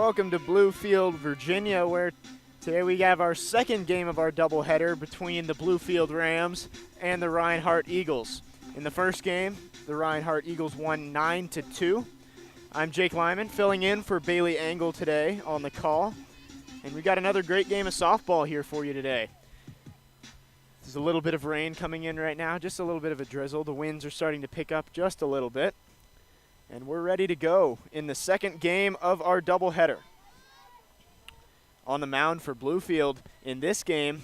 Welcome to Bluefield, Virginia, where today we have our second game of our doubleheader between the Bluefield Rams and the Reinhardt Eagles. In the first game, the Reinhardt Eagles won 9-2. I'm Jake Lyman, filling in for Bailey Angle today on the call. And we got another great game of softball here for you today. There's a little bit of rain coming in right now, just a little bit of a drizzle. The winds are starting to pick up just a little bit. And we're ready to go in the second game of our doubleheader. On the mound for Bluefield in this game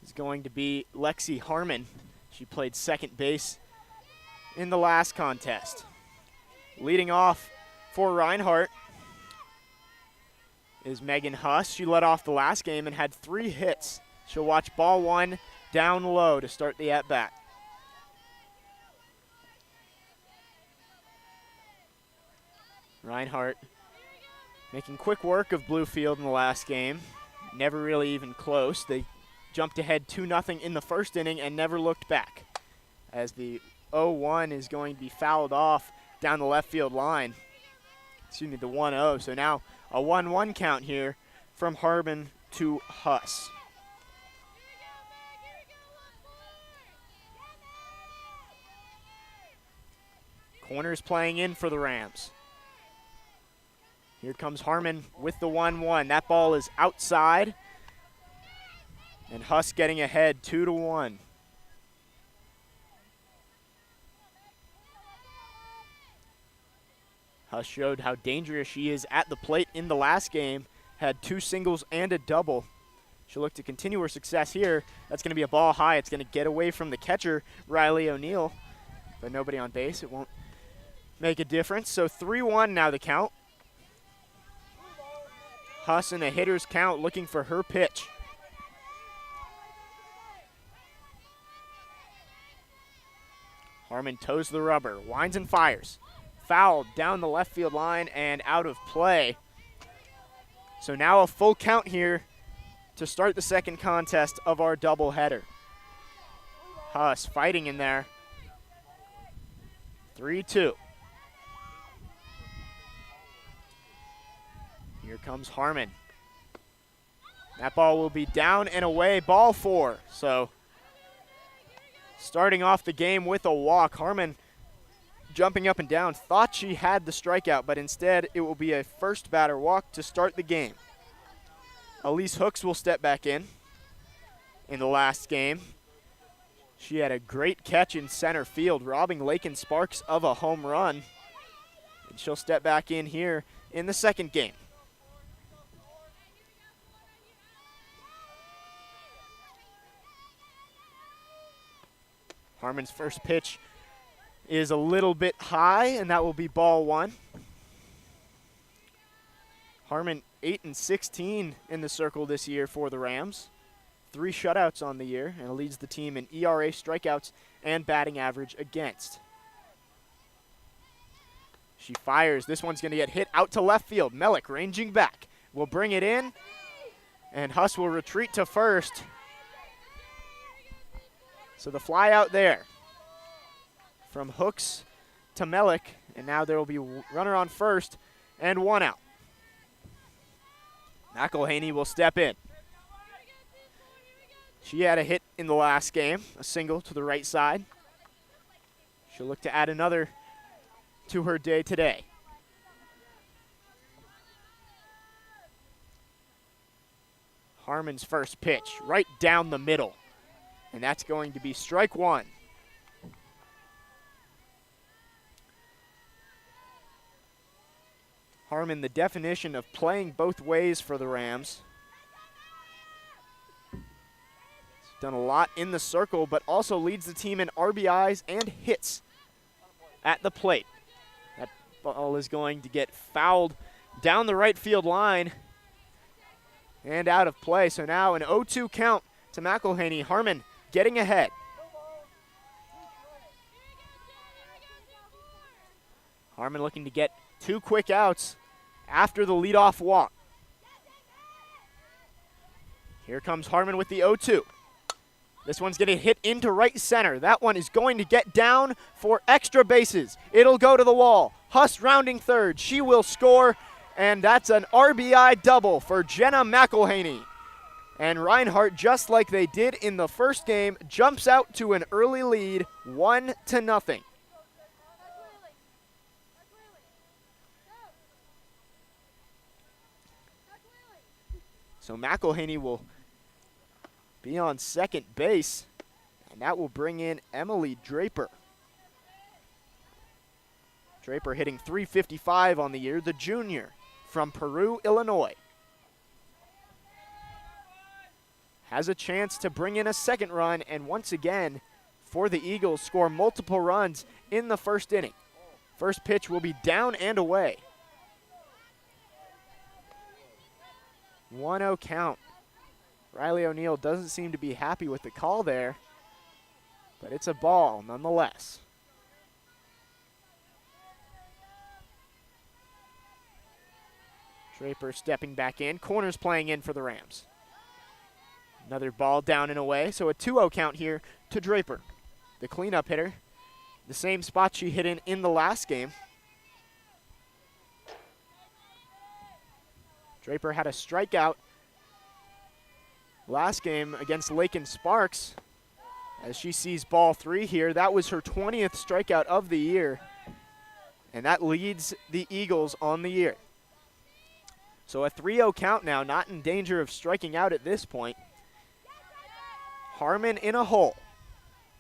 is going to be Lexi Harmon. She played second base in the last contest. Leading off for Reinhardt is Megan Huss. She led off the last game and had 3 hits. She'll watch ball 1 down low to start the at-bat. Reinhardt making quick work of Bluefield in the last game. Never really even close. They jumped ahead 2-0 in the first inning and never looked back, as the 0-1 is going to be fouled off down the left field line. Excuse me, the 1-0. So now a 1-1 count here from Harmon to Huss. Corners playing in for the Rams. Here comes Harmon with the 1-1. That ball is outside. And Huss getting ahead 2-1. Huss showed how dangerous she is at the plate in the last game. Had 2 singles and a double. She'll look to continue her success here. That's going to be a ball high. It's going to get away from the catcher, Riley O'Neill. But nobody on base. It won't make a difference. So 3-1 now the count. Huss in a hitter's count looking for her pitch. Harmon toes the rubber, winds and fires. Fouled down the left field line and out of play. So now a full count here to start the second contest of our doubleheader. Huss fighting in there. 3-2. Here comes Harmon. That ball will be down and away, ball 4. So starting off the game with a walk. Harmon jumping up and down, thought she had the strikeout, but instead it will be a first batter walk to start the game. Elise Hooks will step back in the last game. She had a great catch in center field, robbing Lakin Sparks of a home run. And she'll step back in here in the second game. Harmon's first pitch is a little bit high, and that will be ball 1. Harmon 8-16 in the circle this year for the Rams. 3 shutouts on the year, and leads the team in ERA, strikeouts, and batting average against. She fires. This one's going to get hit out to left field. Melick ranging back. Will bring it in, and Huss will retreat to first. So the fly out there from Hooks to Melick, and now there will be runner on first and 1 out. McElhaney will step in. She had a hit in the last game, a single to the right side. She'll look to add another to her day today. Harmon's first pitch, right down the middle. And that's going to be strike 1. Harmon, the definition of playing both ways for the Rams. He's done a lot in the circle, but also leads the team in RBIs and hits at the plate. That ball is going to get fouled down the right field line and out of play. So now an 0-2 count to McElhaney. Harmon getting ahead. Harmon looking to get 2 quick outs after the leadoff walk. Here comes Harmon with the 0-2. This one's going to hit into right center. That one is going to get down for extra bases. It'll go to the wall. Huss rounding third. She will score, And that's an RBI double for Jenna McElhaney. And Reinhardt, just like they did in the first game, jumps out to an early lead, 1-0. So McElhaney will be on second base, and that will bring in Emily Draper. Draper hitting .355 on the year, the junior from Peru, Illinois. Has a chance to bring in a second run, and once again, for the Eagles, score multiple runs in the first inning. First pitch will be down and away. 1-0 count. Riley O'Neill doesn't seem to be happy with the call there, but it's a ball nonetheless. Draper stepping back in. Corners playing in for the Rams. Another ball down and away, so a 2-0 count here to Draper. The cleanup hitter, the same spot she hit in the last game. Draper had a strikeout last game against Lakin Sparks. As she sees ball 3 here, that was her 20th strikeout of the year, and that leads the Eagles on the year. So a 3-0 count now, not in danger of striking out at this point. Harmon in a hole,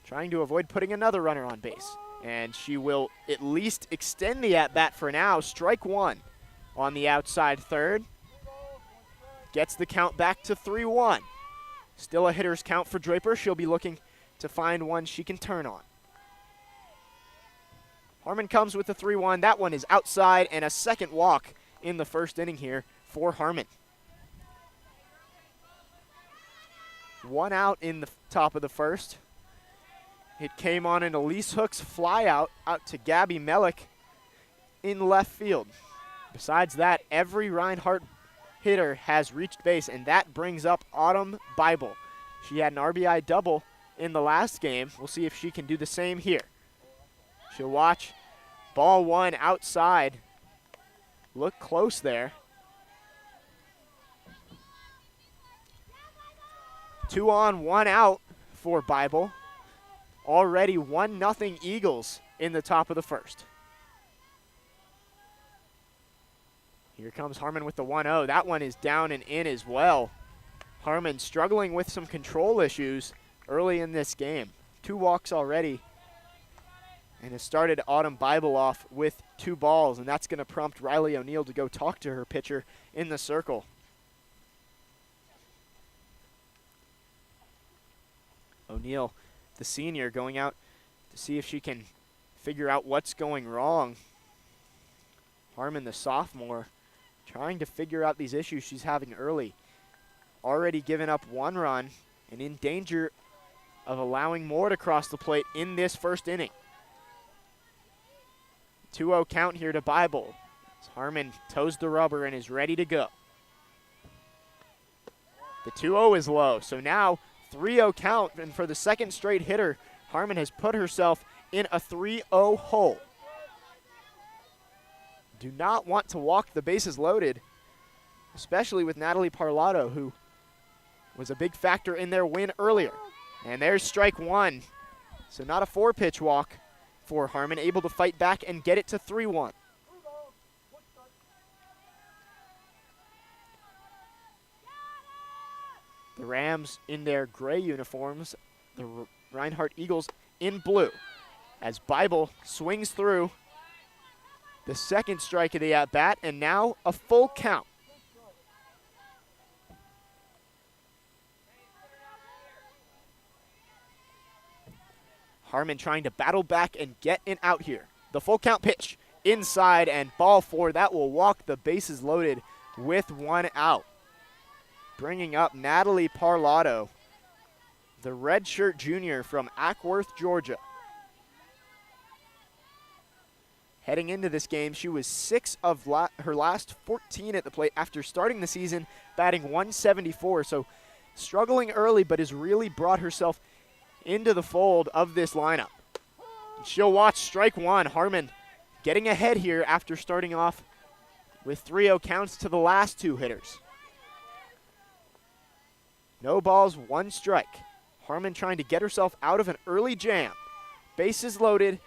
trying to avoid putting another runner on base. And she will at least extend the at-bat for now. Strike one on the outside third. Gets the count back to 3-1. Still a hitter's count for Draper. She'll be looking to find one she can turn on. Harmon comes with the 3-1. That one is outside, and a second walk in the first inning here for Harmon. 1 out in the top of the first. It came on an Elise Hooks fly out to Gabby Mellick in left field. Besides that, every Reinhardt hitter has reached base, and that brings up Autumn Bible. She had an RBI double in the last game. We'll see if she can do the same here. She'll watch ball 1 outside. Look close there. 2 on, 1 out for Bible. Already 1-0 Eagles in the top of the first. Here comes Harmon with the 1-0. That one is down and in as well. Harmon struggling with some control issues early in this game. 2 walks already, and has started Autumn Bible off with 2 balls, and that's going to prompt Riley O'Neill to go talk to her pitcher in the circle. O'Neill, the senior, going out to see if she can figure out what's going wrong. Harmon, the sophomore, trying to figure out these issues she's having early. Already given up 1 run and in danger of allowing more to cross the plate in this first inning. 2-0 count here to Bible. As Harmon toes the rubber and is ready to go. The 2-0 is low, so now 3-0 count, and for the second straight hitter, Harmon has put herself in a 3-0 hole. Do not want to walk the bases loaded, especially with Natalie Parlato, who was a big factor in their win earlier. And there's strike 1. So not a 4-pitch walk for Harmon, able to fight back and get it to 3-1. The Rams in their gray uniforms, the Reinhardt Eagles in blue. As Bible swings through the second strike of the at-bat, and now a full count. Harmon trying to battle back and get an out here. The full count pitch inside, and ball 4. That will walk the bases loaded with 1 out. Bringing up Natalie Parlato, the redshirt junior from Ackworth, Georgia. Heading into this game, she was 6 of her last 14 at the plate after starting the season batting .174. So struggling early, but has really brought herself into the fold of this lineup. She'll watch strike 1. Harmon getting ahead here after starting off with 3-0 counts to the last two hitters. No balls, one strike. Harmon trying to get herself out of an early jam. Bases loaded,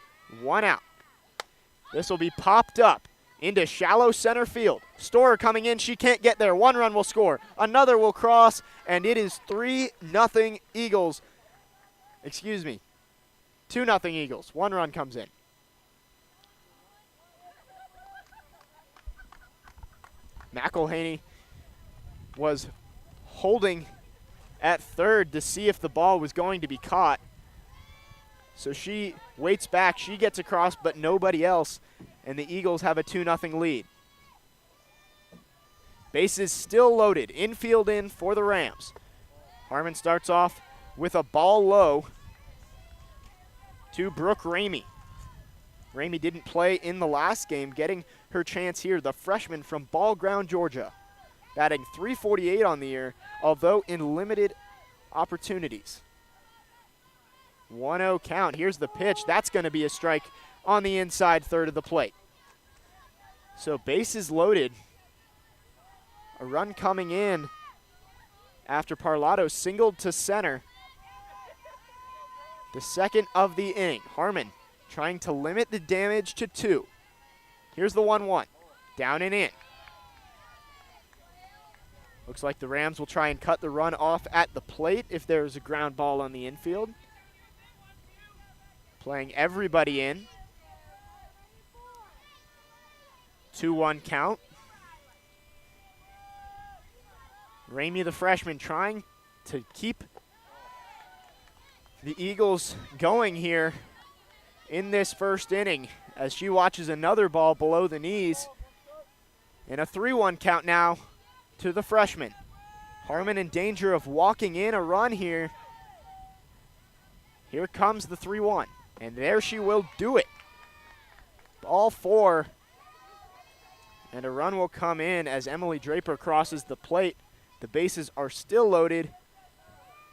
one out. This will be popped up into shallow center field. Storer coming in, she can't get there. One run will score, another will cross, and it is 3-0 Eagles. Excuse me, 2-0 Eagles. One run comes in. McElhaney was holding at third to see if the ball was going to be caught. So she waits back, she gets across, but nobody else, and the Eagles have a 2-0 lead. Bases still loaded, infield in for the Rams. Harmon starts off with a ball low to Brooke Ramey. Ramey didn't play in the last game, getting her chance here, the freshman from Ball Ground, Georgia. Batting .348 on the year, although in limited opportunities. 1-0 count. Here's the pitch. That's going to be a strike on the inside third of the plate. So bases loaded. A run coming in after Parlato singled to center. The second of the inning. Harmon trying to limit the damage to 2. Here's the 1-1. Down and in. Looks like the Rams will try and cut the run off at the plate if there's a ground ball on the infield. Playing everybody in. 2-1 count. Ramey, the freshman, trying to keep the Eagles going here in this first inning as she watches another ball below the knees. And a 3-1 count now to the freshman. Harmon in danger of walking in a run here. Here comes the 3-1, and there she will do it. Ball 4, and a run will come in as Emily Draper crosses the plate. The bases are still loaded,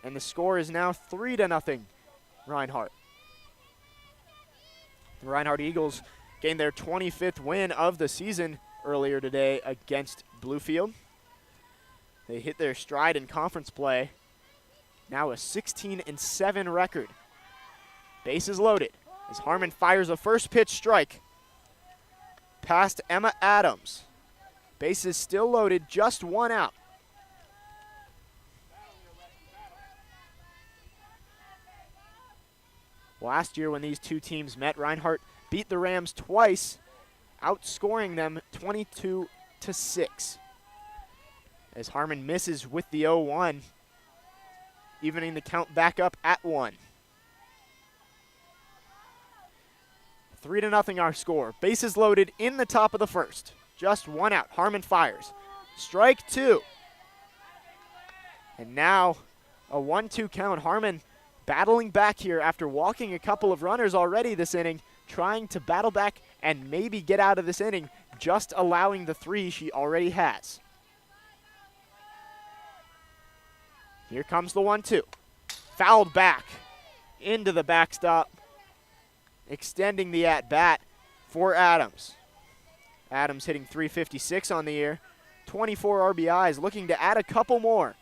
and the score is now 3-0 Reinhardt. The Reinhardt Eagles gained their 25th win of the season earlier today against Bluefield. They hit their stride in conference play. Now a 16-7 record. Bases loaded as Harmon fires a first pitch strike past Emma Adams. Bases still loaded, just one out. Last year when these two teams met, Reinhardt beat the Rams twice, outscoring them 22-6. As Harmon misses with the 0-1, evening the count back up at 1. 3-0 our score. Bases loaded in the top of the first. Just one out. Harmon fires. Strike 2. And now a 1-2 count. Harmon battling back here after walking a couple of runners already this inning, trying to battle back and maybe get out of this inning, just allowing the 3 she already has. Here comes the 1-2. Fouled back into the backstop, extending the at-bat for Adams. Adams hitting .356 on the year, 24 RBIs, looking to add a couple more.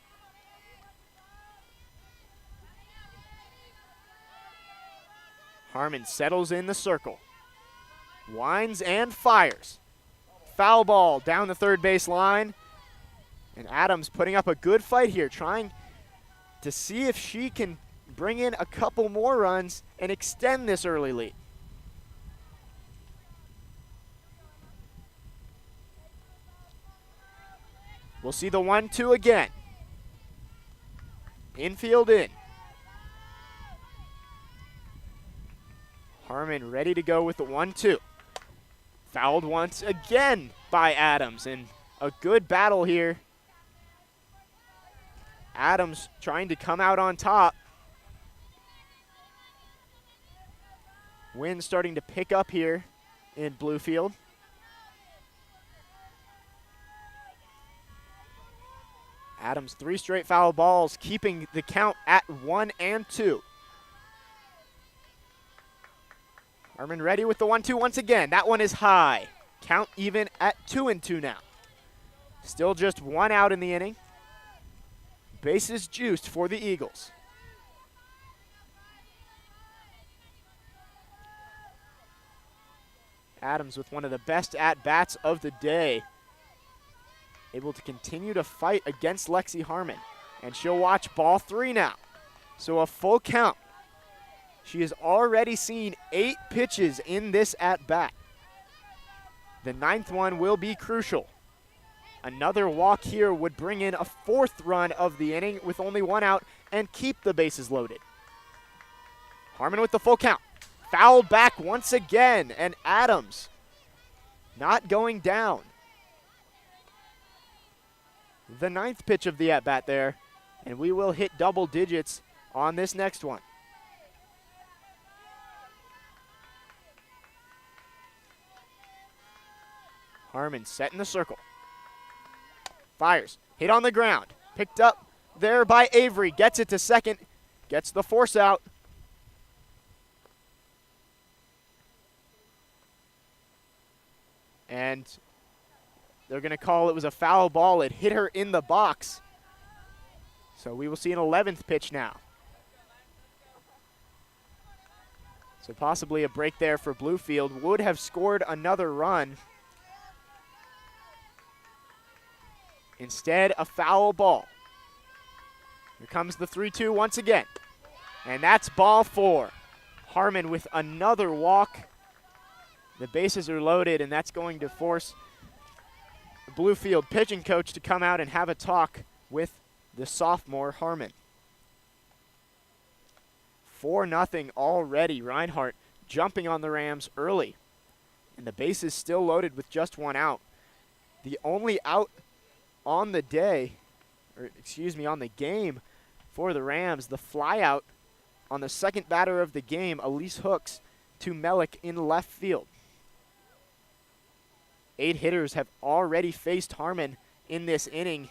Harmon settles in the circle, winds and fires. Foul ball down the third base line, and Adams putting up a good fight here, trying to see if she can bring in a couple more runs and extend this early lead. We'll see the 1-2 again. Infield in. Harmon ready to go with the 1-2. Fouled once again by Adams, and a good battle here. Adams trying to come out on top. Wind starting to pick up here in Bluefield. Adams 3 straight foul balls, keeping the count at 1-2. Harmon ready with the 1-2 once again. That one is high. Count even at 2-2 now. Still just 1 out in the inning. Bases juiced for the Eagles. Adams with one of the best at-bats of the day. Able to continue to fight against Lexi Harmon. And she'll watch ball 3 now. So a full count. She has already seen 8 pitches in this at-bat. The 9th one will be crucial. Another walk here would bring in a 4th run of the inning with only 1 out and keep the bases loaded. Harmon with the full count. Fouled back once again, and Adams not going down. The 9th pitch of the at-bat there, and we will hit double digits on this next one. Harmon set in the circle. Fires. Hit on the ground. Picked up there by Avery. Gets it to second. Gets the force out. And they're going to call it was a foul ball. It hit her in the box. So we will see an 11th pitch now. So possibly a break there for Bluefield. Would have scored another run. Instead, a foul ball. Here comes the 3-2 once again. And that's ball 4. Harmon with another walk. The bases are loaded, and that's going to force the Bluefield pitching coach to come out and have a talk with the sophomore Harmon. 4-0 already. Reinhardt jumping on the Rams early. And the bases still loaded with just 1 out. The only out on the day, or excuse me, on the game for the Rams, the fly out on the second batter of the game, Elise Hooks, to Melick in left field. 8 hitters have already faced Harmon in this inning.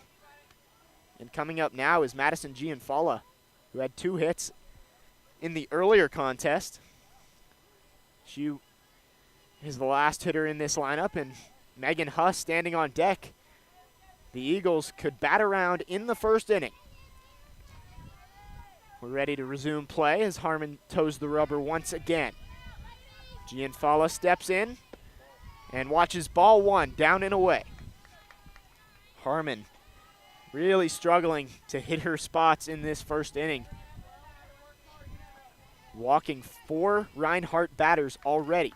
And coming up now is Madison Gianfalla, who had 2 hits in the earlier contest. She is the last hitter in this lineup, and Megan Huss standing on deck. The Eagles could bat around in the first inning. We're ready to resume play as Harmon toes the rubber once again. Gianfalla steps in and watches ball 1 down and away. Harmon really struggling to hit her spots in this first inning. Walking 4 Reinhardt batters already.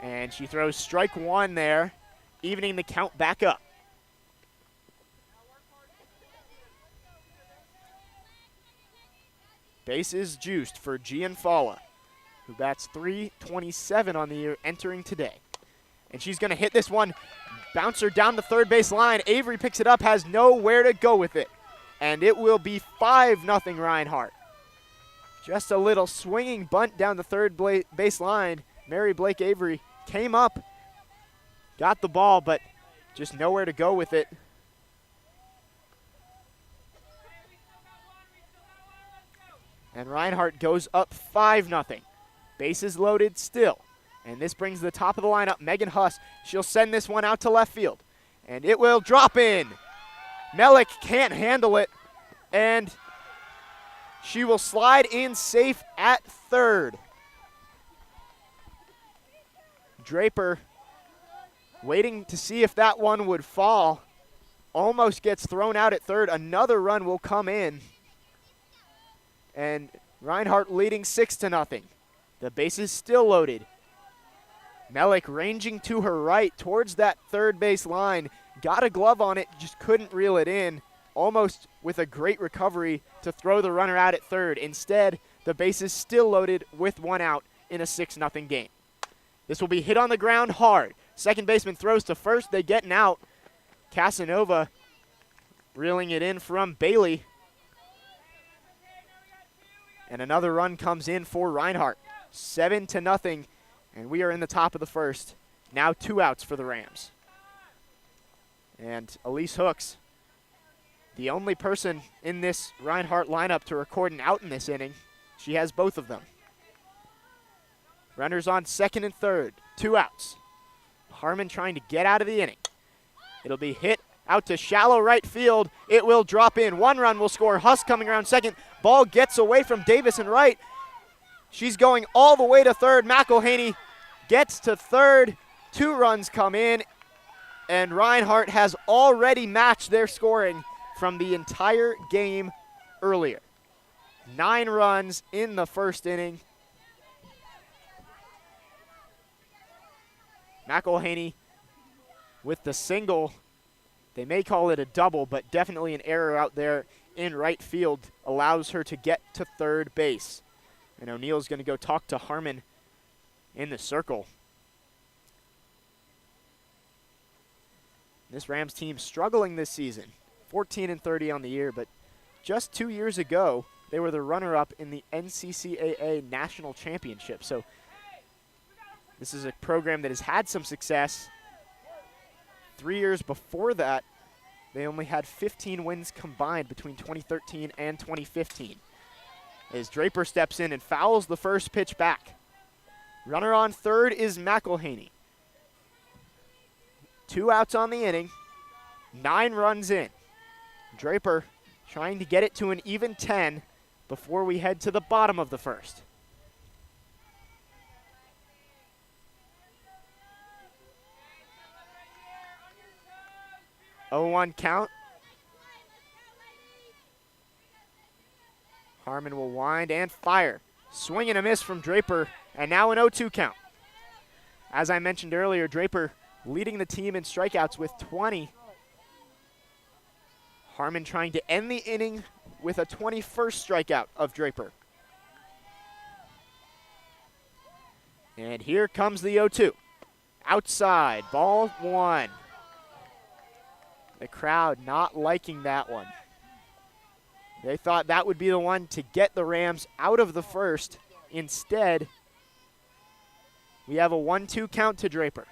And she throws strike 1 there, evening the count back up. Bases juiced for Gianfalla, who bats .327 on the year entering today. And she's going to hit this one, bouncer down the third base line. Avery picks it up, has nowhere to go with it. And it will be 5-0 Reinhardt. Just a little swinging bunt down the third base line. Mary Blake Avery came up, got the ball, but just nowhere to go with it. And Reinhardt goes up 5-0. Bases loaded still. And this brings the top of the lineup, Megan Huss. She'll send this one out to left field. And it will drop in. Melick can't handle it. And she will slide in safe at third. Draper waiting to see if that one would fall. Almost gets thrown out at third. Another run will come in. And Reinhardt leading 6-0. The bases still loaded. Melick ranging to her right towards that third base line. Got a glove on it, just couldn't reel it in. Almost with a great recovery to throw the runner out at third. Instead, the bases still loaded with 1 out in a 6-0 game. This will be hit on the ground hard. Second baseman throws to first. They get an out. Casanova reeling it in from Bailey. And another run comes in for Reinhardt. 7-0, and we are in the top of the first. Now 2 outs for the Rams. And Elise Hooks, the only person in this Reinhardt lineup to record an out in this inning. She has both of them. Runners on second and third. 2 outs. Harmon trying to get out of the inning. It'll be hit out to shallow right field. It will drop in. 1 run will score. Huss coming around second. Ball gets away from Davis and right. She's going all the way to third. McElhaney gets to third. 2 runs come in, and Reinhardt has already matched their scoring from the entire game earlier. 9 runs in the first inning. McElhaney with the single. They may call it a double, but definitely an error out there in right field allows her to get to third base. And O'Neill's going to go talk to Harmon in the circle. This Rams team struggling this season. 14-30 on the year, but just 2 years ago, they were the runner-up in the NCCAA National Championship. So this is a program that has had some success. 3 years before that, they only had 15 wins combined between 2013 and 2015. As Draper steps in and fouls the first pitch back. Runner on third is McElhaney. 2 outs on the inning, 9 runs in. Draper trying to get it to an even 10 before we head to the bottom of the first. Oh, 0-1 count. Harmon will wind and fire. Swing and a miss from Draper, and now an 0-2 count. As I mentioned earlier, Draper leading the team in strikeouts with 20. Harmon trying to end the inning with a 21st strikeout of Draper. And here comes the 0-2. Outside, ball 1. The crowd not liking that one. They thought that would be the one to get the Rams out of the first. Instead, we have a 1-2 count to Draper.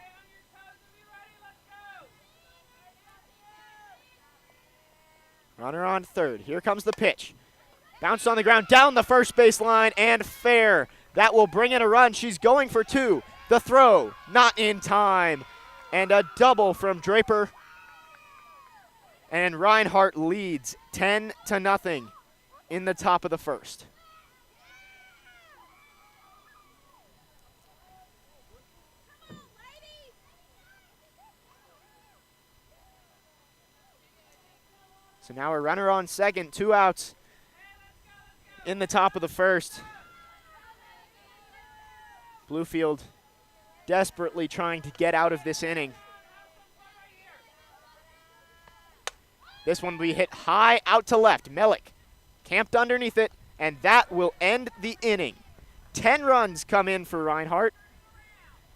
Runner on third. Here comes the pitch. Bounced on the ground, down the first base line, and fair. That will bring in a run. She's going for 2. The throw, not in time. And a double from Draper. And Reinhardt leads 10-0 in the top of the first. So now a runner on second, 2 outs in the top of the first. Bluefield desperately trying to get out of this inning. This one will be hit high out to left. Mellick camped underneath it, and that will end the inning. 10 runs come in for Reinhardt.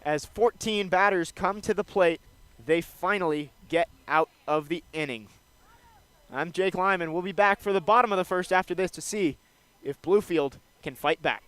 As 14 batters come to the plate, they finally get out of the inning. I'm Jake Lyman. We'll be back for the bottom of the first after this to see if Bluefield can fight back.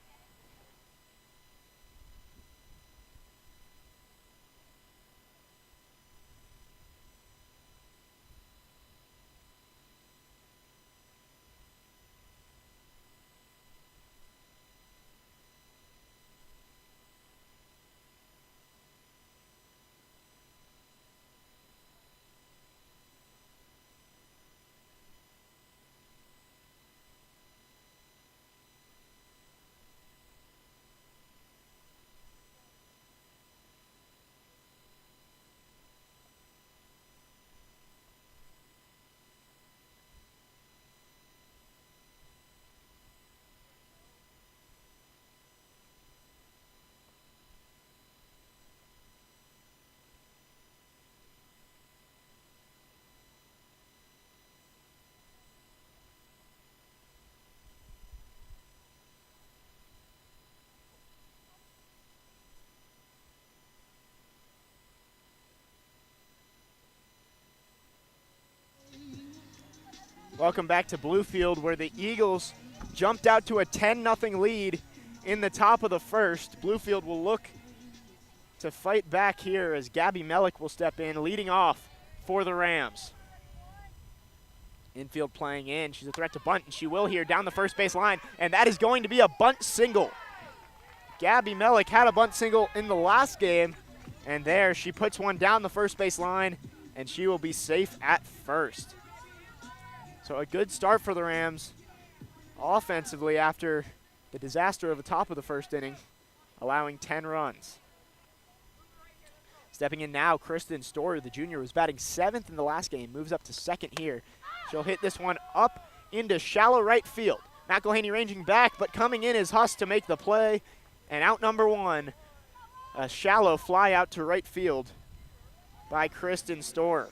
Welcome back to Bluefield, where the Eagles jumped out to a 10-0 lead in the top of the first. Bluefield will look to fight back here as Gabby Mellick will step in, leading off for the Rams. Infield playing in. She's a threat to bunt, and she will here down the first base line, and that is going to be a bunt single. Gabby Mellick had a bunt single in the last game, And there, she puts one down the first base line, and she will be safe at first. So a good start for the Rams offensively after the disaster of the top of the first inning, allowing 10 runs. Stepping in now, Kristen Storer, the junior, was batting 7th in the last game, moves up to 2nd here. She'll hit this one up into shallow right field. McElhaney ranging back, but coming in is Huss to make the play. And out number 1, a shallow fly out to right field by Kristen Storer.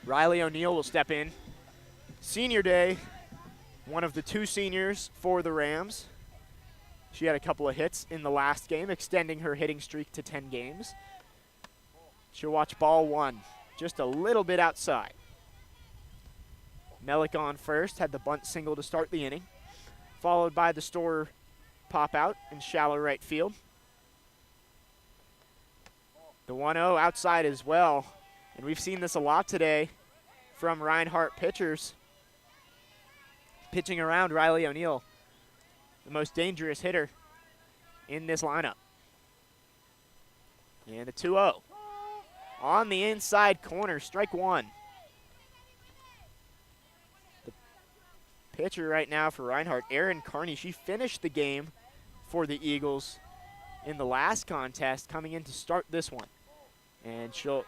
Riley O'Neill will step in. Senior day, one of the 2 seniors for the Rams. She had a couple of hits in the last game, extending her hitting streak to 10 games. She'll watch ball 1, just a little bit outside. Melick on first, had the bunt single to start the inning, followed by the Storer pop out in shallow right field. The 1-0 outside as well. And we've seen this a lot today from Reinhardt pitchers. Pitching around Riley O'Neill, the most dangerous hitter in this lineup. And the 2-0. On the inside corner, strike 1. The pitcher right now for Reinhardt, Erin Carney, she finished the game for the Eagles in the last contest, coming in to start this one. And she'll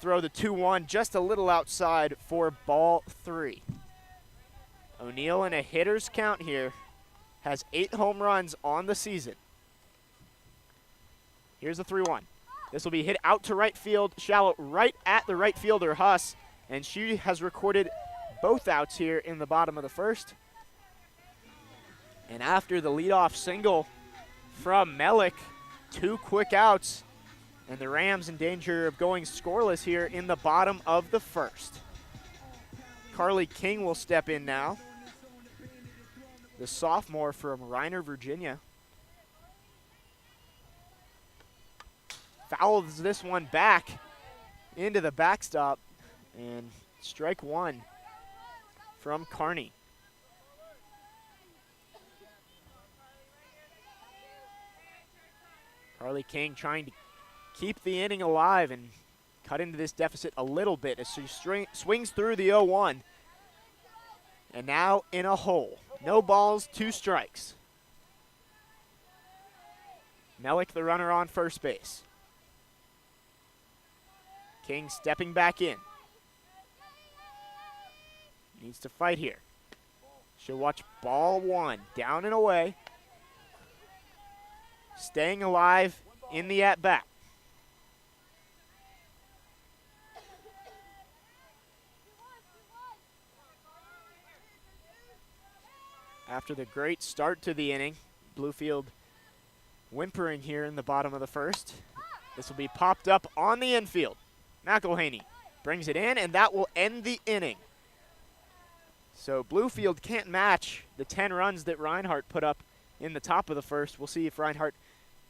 throw the 2-1 just a little outside for ball 3. O'Neill in a hitter's count here, has 8 home runs on the season. Here's the 3-1. This will be hit out to right field, shallow right at the right fielder, Huss, and she has recorded both outs here in the bottom of the first. And after the leadoff single from Melick, 2 quick outs, and the Rams in danger of going scoreless here in the bottom of the first. Carly King will step in now, the sophomore from Reinhardt, Virginia. Fouls this one back into the backstop, and strike 1 from Carney. Carly King trying to keep the inning alive and cut into this deficit a little bit as she swings through the 0-1. And now in a hole. No balls, 2 strikes. Melick, the runner on first base. King stepping back in. Needs to fight here. She'll watch ball 1, down and away. Staying alive in the at-bat. After the great start to the inning, Bluefield whimpering here in the bottom of the first. This will be popped up on the infield. McElhaney brings it in, and that will end the inning. So Bluefield can't match the 10 runs that Reinhardt put up in the top of the first. We'll see if Reinhardt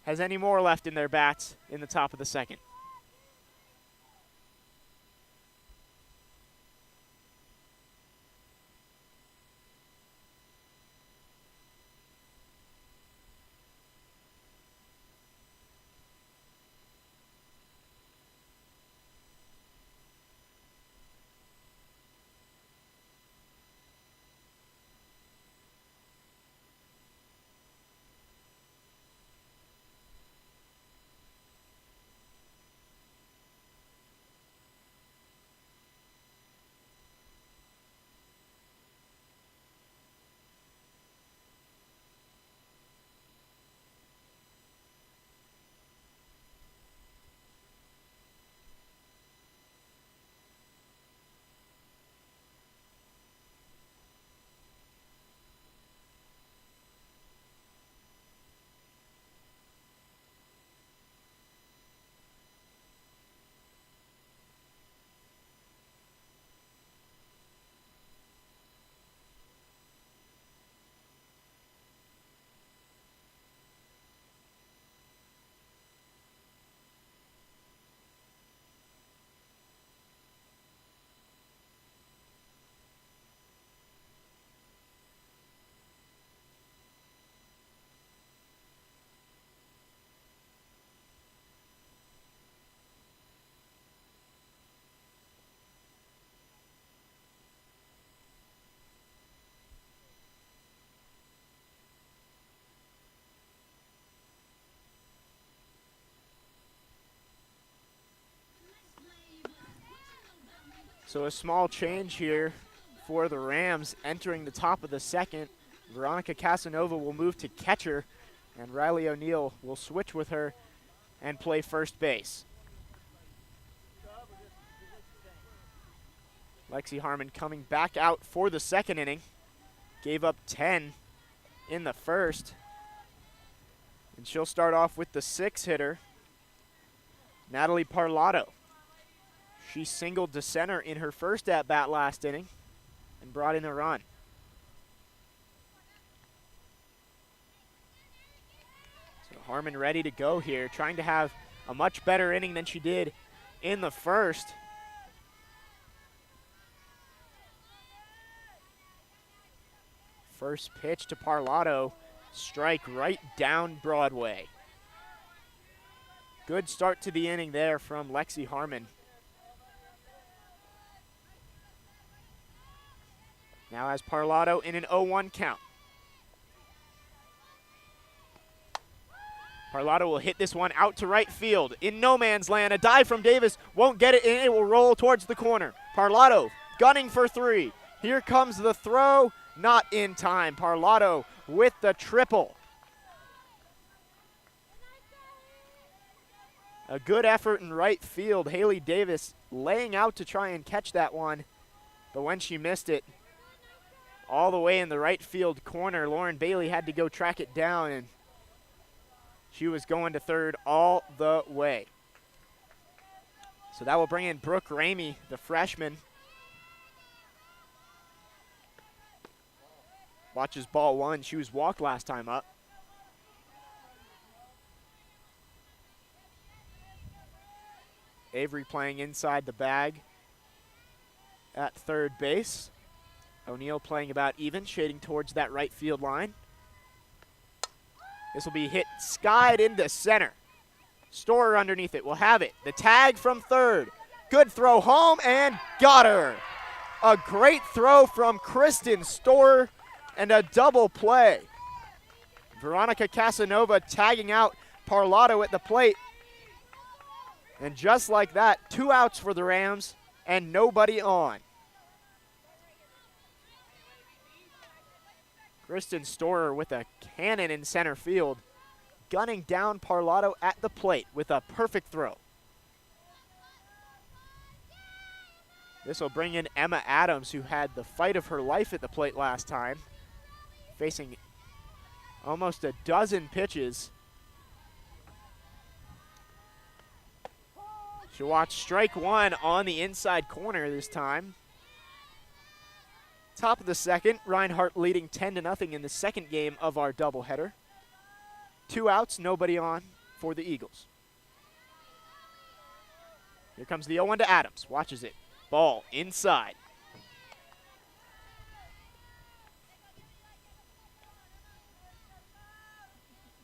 has any more left in their bats in the top of the second. So a small change here for the Rams entering the top of the second. Veronica Casanova will move to catcher, and Riley O'Neill will switch with her and play first base. Lexi Harmon coming back out for the second inning. Gave up 10 in the first. And she'll start off with the 6-hitter, Natalie Parlato. She singled to center in her first at-bat last inning and brought in a run. So Harmon ready to go here, trying to have a much better inning than she did in the first. First pitch to Parlato, strike right down Broadway. Good start to the inning there from Lexi Harmon. Now has Parlato in an 0-1 count. Parlato will hit this one out to right field. In no man's land, a dive from Davis, won't get it, and it will roll towards the corner. Parlato gunning for 3. Here comes the throw, not in time. Parlato with the triple. A good effort in right field. Haley Davis laying out to try and catch that one, but when she missed it, all the way in the right field corner, Lauren Bailey had to go track it down, and she was going to third all the way. So that will bring in Brooke Ramey, the freshman. Watches ball 1. She was walked last time up. Avery playing inside the bag at third base. O'Neill playing about even, shading towards that right field line. This will be hit skied into center. Storer underneath it will have it. The tag from third. Good throw home and got her. A great throw from Kristen Storer and a double play. Veronica Casanova tagging out Parlato at the plate. And just like that, 2 outs for the Rams and nobody on. Kristen Storer with a cannon in center field, gunning down Parlato at the plate with a perfect throw. This will bring in Emma Adams, who had the fight of her life at the plate last time, facing almost a dozen pitches. She'll watch strike 1 on the inside corner this time. Top of the second, Reinhardt leading 10-0 in the second game of our doubleheader. 2 outs, nobody on for the Eagles. Here comes the 0-1 to Adams. Watches it. Ball inside.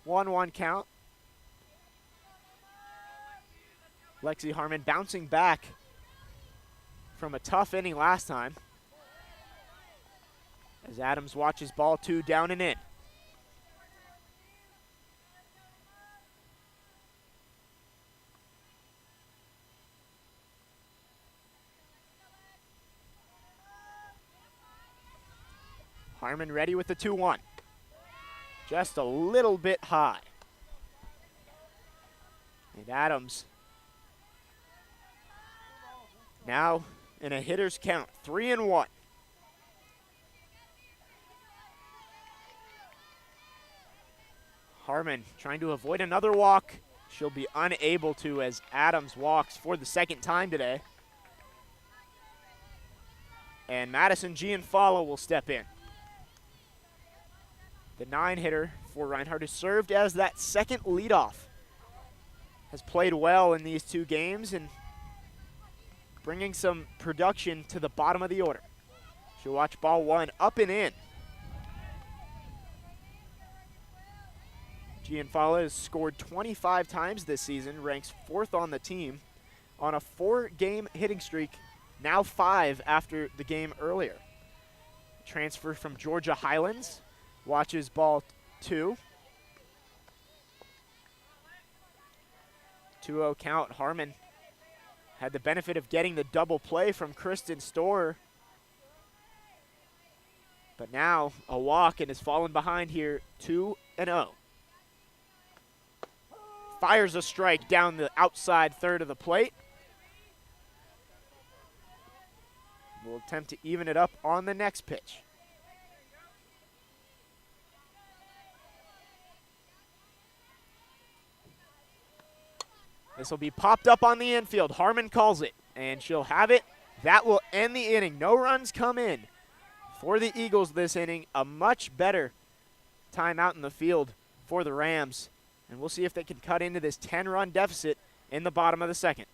One count. Lexi Harmon bouncing back from a tough inning last time, as Adams watches ball 2 down and in. Harmon ready with the 2-1. Just a little bit high. And Adams now in a hitter's count, 3-1. Harmon trying to avoid another walk. She'll be unable to as Adams walks for the second time today. And Madison Gianfalo will step in. The 9-hitter for Reinhardt, who served as that second leadoff, has played well in these 2 games and bringing some production to the bottom of the order. She'll watch ball 1 up and in. Gianfalo has scored 25 times this season, ranks 4th on the team on a 4-game hitting streak, now 5 after the game earlier. Transfer from Georgia Highlands, watches ball 2. 2-0 count. Harmon Had the benefit of getting the double play from Kristen Storer. But now a walk and has fallen behind here 2-0. Fires a strike down the outside third of the plate. We'll attempt to even it up on the next pitch. This will be popped up on the infield. Harmon calls it, and she'll have it. That will end the inning. No runs come in for the Eagles this inning. A much better time out in the field for the Rams. And we'll see if they can cut into this 10-run deficit in the bottom of the second.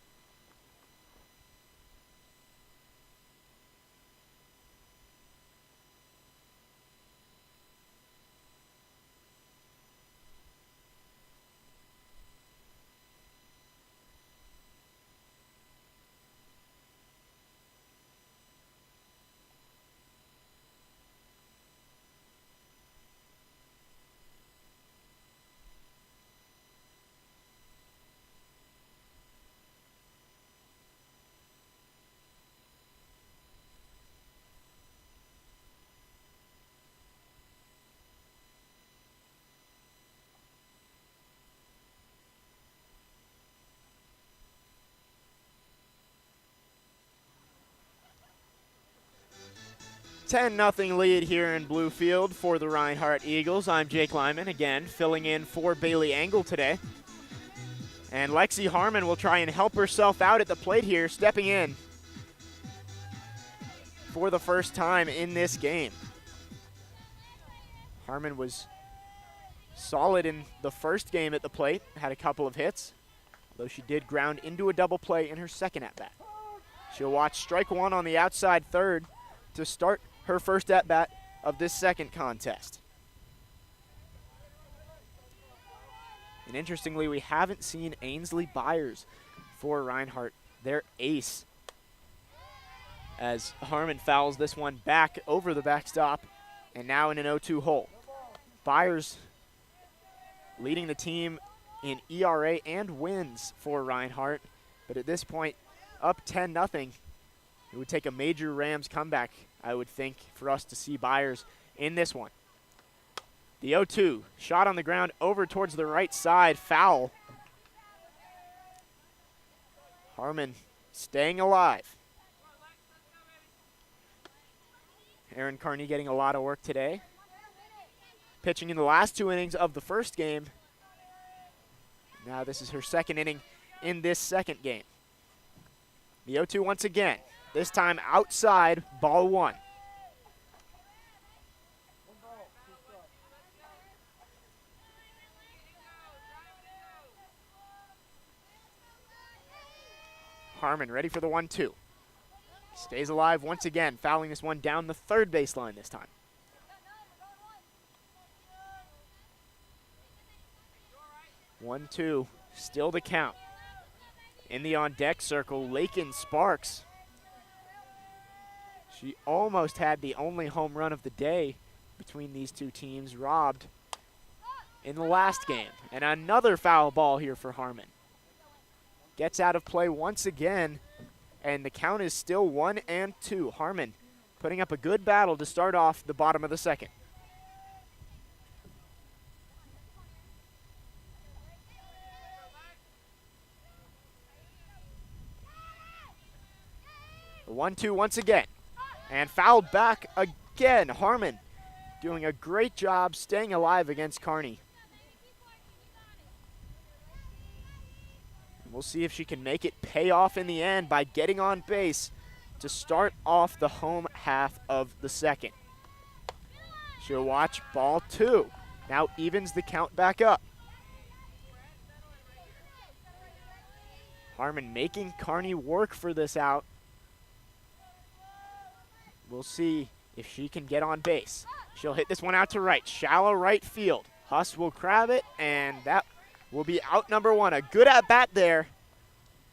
$10-0 lead here in Bluefield for the Reinhardt Eagles. I'm Jake Lyman, again, filling in for Bailey Engel today. And Lexi Harmon will try and help herself out at the plate here, stepping in for the first time in this game. Harmon was solid in the first game at the plate, had a couple of hits, although she did ground into a double play in her second at-bat. She'll watch strike one on the outside third to start her first at-bat of this second contest. And interestingly, we haven't seen Ainsley Byers for Reinhardt, their ace, as Harmon fouls this one back over the backstop and now in an 0-2 hole. Byers leading the team in ERA and wins for Reinhardt, but at this point, up 10-0. It would take a major Rams comeback, I would think, for us to see Byers in this one. The 0-2, shot on the ground over towards the right side, foul. Harmon staying alive. Erin Carney getting a lot of work today. Pitching in the last 2 innings of the first game. Now this is her second inning in this second game. The 0-2 once again. This time outside, ball one. Harmon ready for the 1-2. Stays alive once again, fouling this one down the third baseline this time. One, two, still the count. In the on-deck circle, Lakin Sparks. She almost had the only home run of the day between these two teams, robbed in the last game. And another foul ball here for Harmon. Gets out of play once again, and the count is still 1-2. Harmon putting up a good battle to start off the bottom of the second. The 1-2 once again. And fouled back again. Harmon doing a great job staying alive against Carney. We'll see if she can make it pay off in the end by getting on base to start off the home half of the second. She'll watch ball two. Now evens the count back up. Harmon making Carney work for this out. We'll see if she can get on base. She'll hit this one out to right, shallow right field. Huss will grab it, and that will be out number one. A good at-bat there,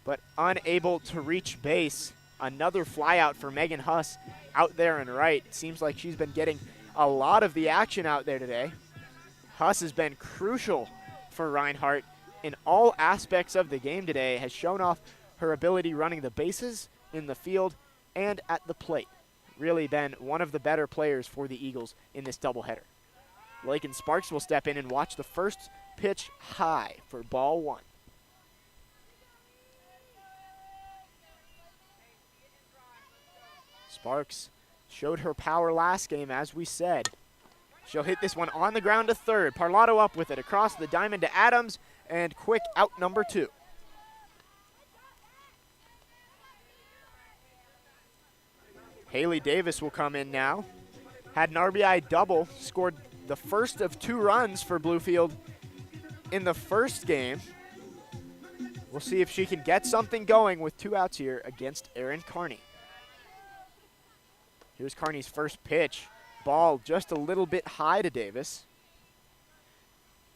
but unable to reach base. Another fly out for Megan Huss out there and right. Seems like she's been getting a lot of the action out there today. Huss has been crucial for Reinhardt in all aspects of the game today, has shown off her ability running the bases, in the field, and at the plate. Really been one of the better players for the Eagles in this doubleheader. Lake and Sparks will step in and watch the first pitch high for ball one. Sparks showed her power last game, as we said. She'll hit this one on the ground to third. Parlato up with it across the diamond to Adams, and quick out number 2. Haley Davis will come in now. Had an RBI double, scored the first of 2 runs for Bluefield in the first game. We'll see if she can get something going with 2 outs here against Erin Carney. Here's Carney's first pitch. Ball just a little bit high to Davis.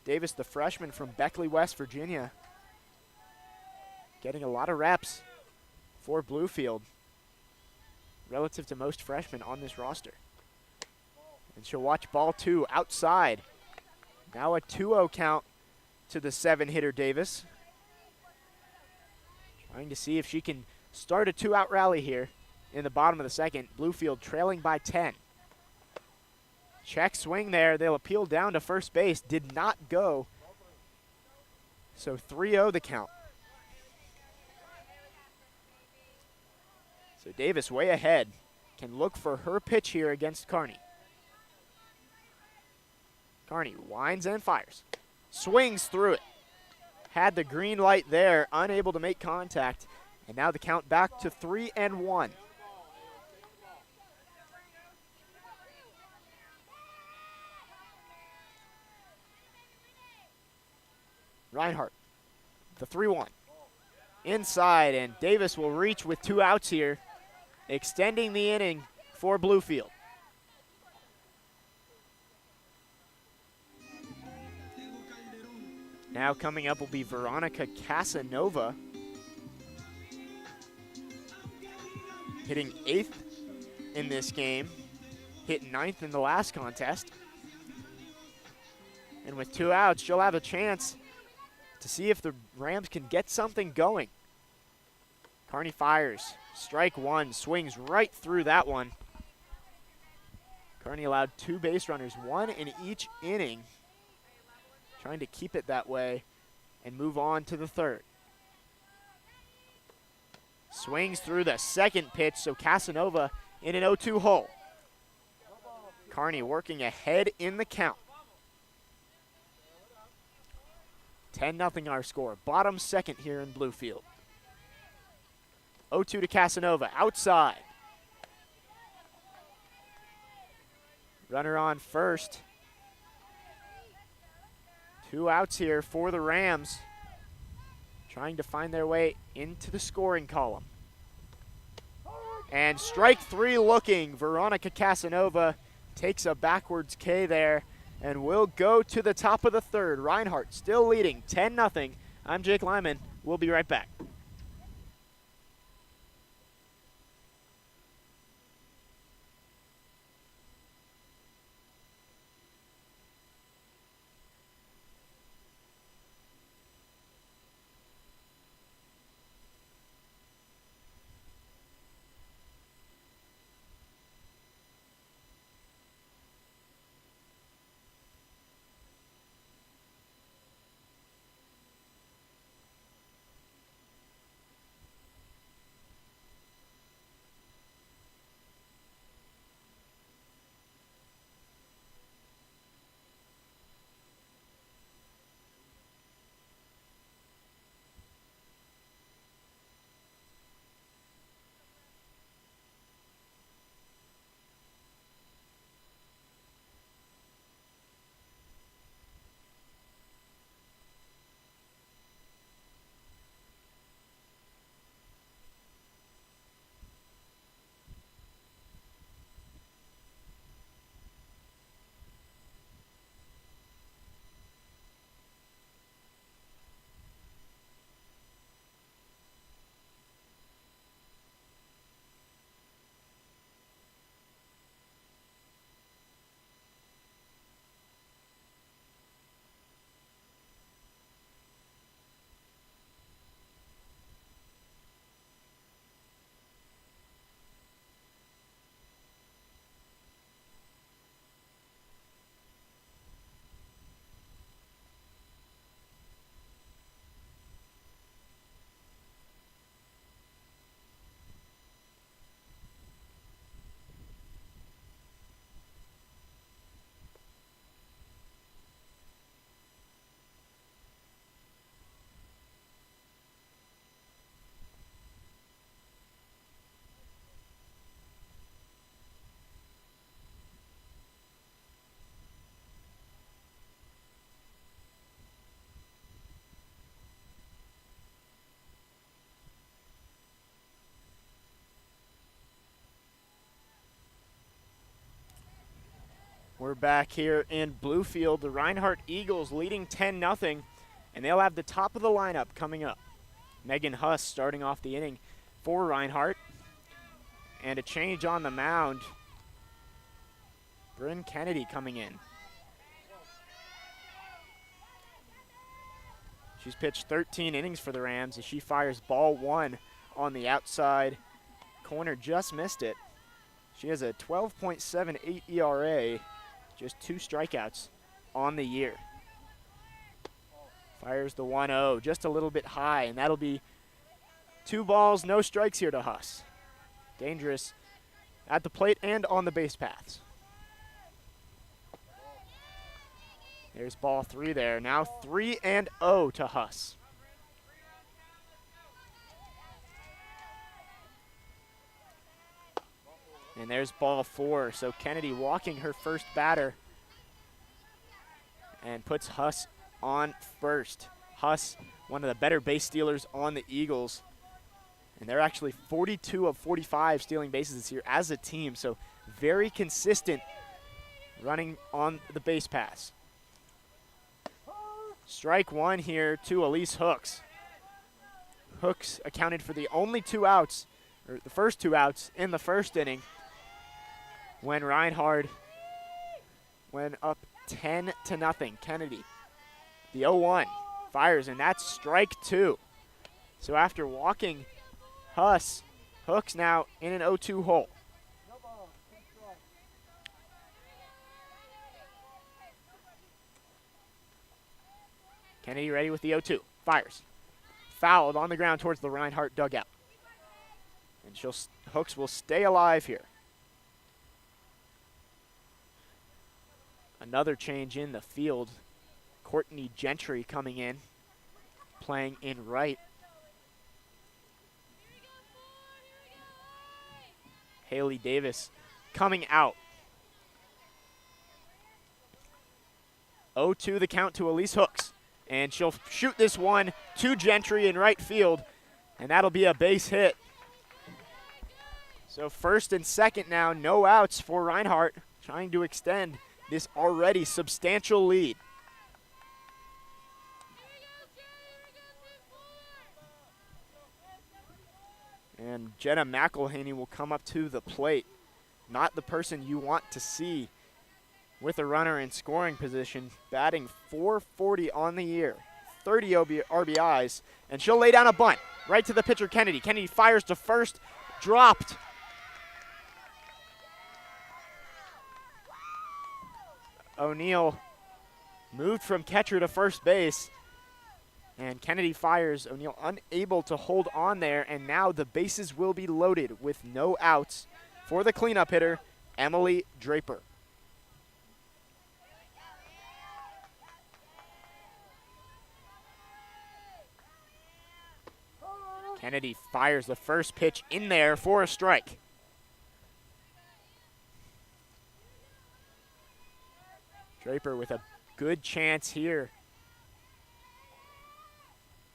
Davis, the freshman from Beckley, West Virginia, getting a lot of reps for Bluefield relative to most freshmen on this roster. And she'll watch ball 2 outside. Now a 2-0 count to the 7-hitter Davis. Trying to see if she can start a 2-out rally here in the bottom of the second. Bluefield trailing by 10. Check swing there. They'll appeal down to first base. Did not go. So 3-0 the count. So Davis way ahead. Can look for her pitch here against Carney. Carney winds and fires. Swings through it. Had the green light there. Unable to make contact. And now the count back to 3-1. Reinhardt, the 3-1. Inside, and Davis will reach with 2 outs here, extending the inning for Bluefield. Now coming up will be Veronica Casanova, hitting 8th in this game, hit 9th in the last contest. And with 2 outs, she'll have a chance to see if the Rams can get something going. Carney fires. Strike 1. Swings right through that one. Carney allowed 2 base runners, 1 in each inning. Trying to keep it that way and move on to the 3rd. Swings through the second pitch, so Casanova in an 0-2 hole. Carney working ahead in the count. 10-0 our score. Bottom second here in Bluefield. 0-2 to Casanova. Outside. Runner on first. 2 outs here for the Rams. Trying to find their way into the scoring column. And strike 3 looking. Veronica Casanova takes a backwards K there. And we'll go to the top of the 3rd. Reinhardt still leading 10-0. I'm Jake Lyman. We'll be right back. We're back here in Bluefield. The Reinhardt Eagles leading 10-0, and they'll have the top of the lineup coming up. Megan Huss starting off the inning for Reinhardt. And a change on the mound. Bryn Kennedy coming in. She's pitched 13 innings for the Rams as she fires ball 1 on the outside corner. Just missed it. She has a 12.78 ERA, just 2 strikeouts on the year. Fires the 1-0, just a little bit high, and that'll be 2 balls, no strikes here to Huss. Dangerous at the plate and on the base paths. There's ball 3 there. Now 3-0 to Huss. And there's ball 4. So Kennedy walking her first batter and puts Huss on first. Huss, one of the better base stealers on the Eagles. And they're actually 42 of 45 stealing bases this year as a team. So very consistent running on the base pass. Strike 1 here to Elise Hooks. Hooks accounted for the only 2 outs, or the first 2 outs in the first inning when Reinhardt went up 10-0. Kennedy, the 0-1, fires, and that's strike 2. So after walking Huss, Hooks now in an 0-2 hole. Kennedy ready with the 0-2. Fires. Fouled on the ground towards the Reinhardt dugout. And Hooks will stay alive here. Another change in the field. Courtney Gentry coming in, playing in right. Haley Davis coming out. 0-2 the count to Elise Hooks. And she'll shoot this one to Gentry in right field, and that'll be a base hit. So first and second now, no outs for Reinhardt, trying to extend this already substantial lead. And Jenna McElhaney will come up to the plate. Not the person you want to see with a runner in scoring position, batting .440 on the year, 30 RBIs, and she'll lay down a bunt right to the pitcher, Kennedy. Kennedy fires to first, dropped. O'Neill moved from catcher to first base, and Kennedy fires. O'Neill unable to hold on there, and now the bases will be loaded with no outs for the cleanup hitter, Emily Draper. Kennedy fires the first pitch in there for a strike. Draper with a good chance here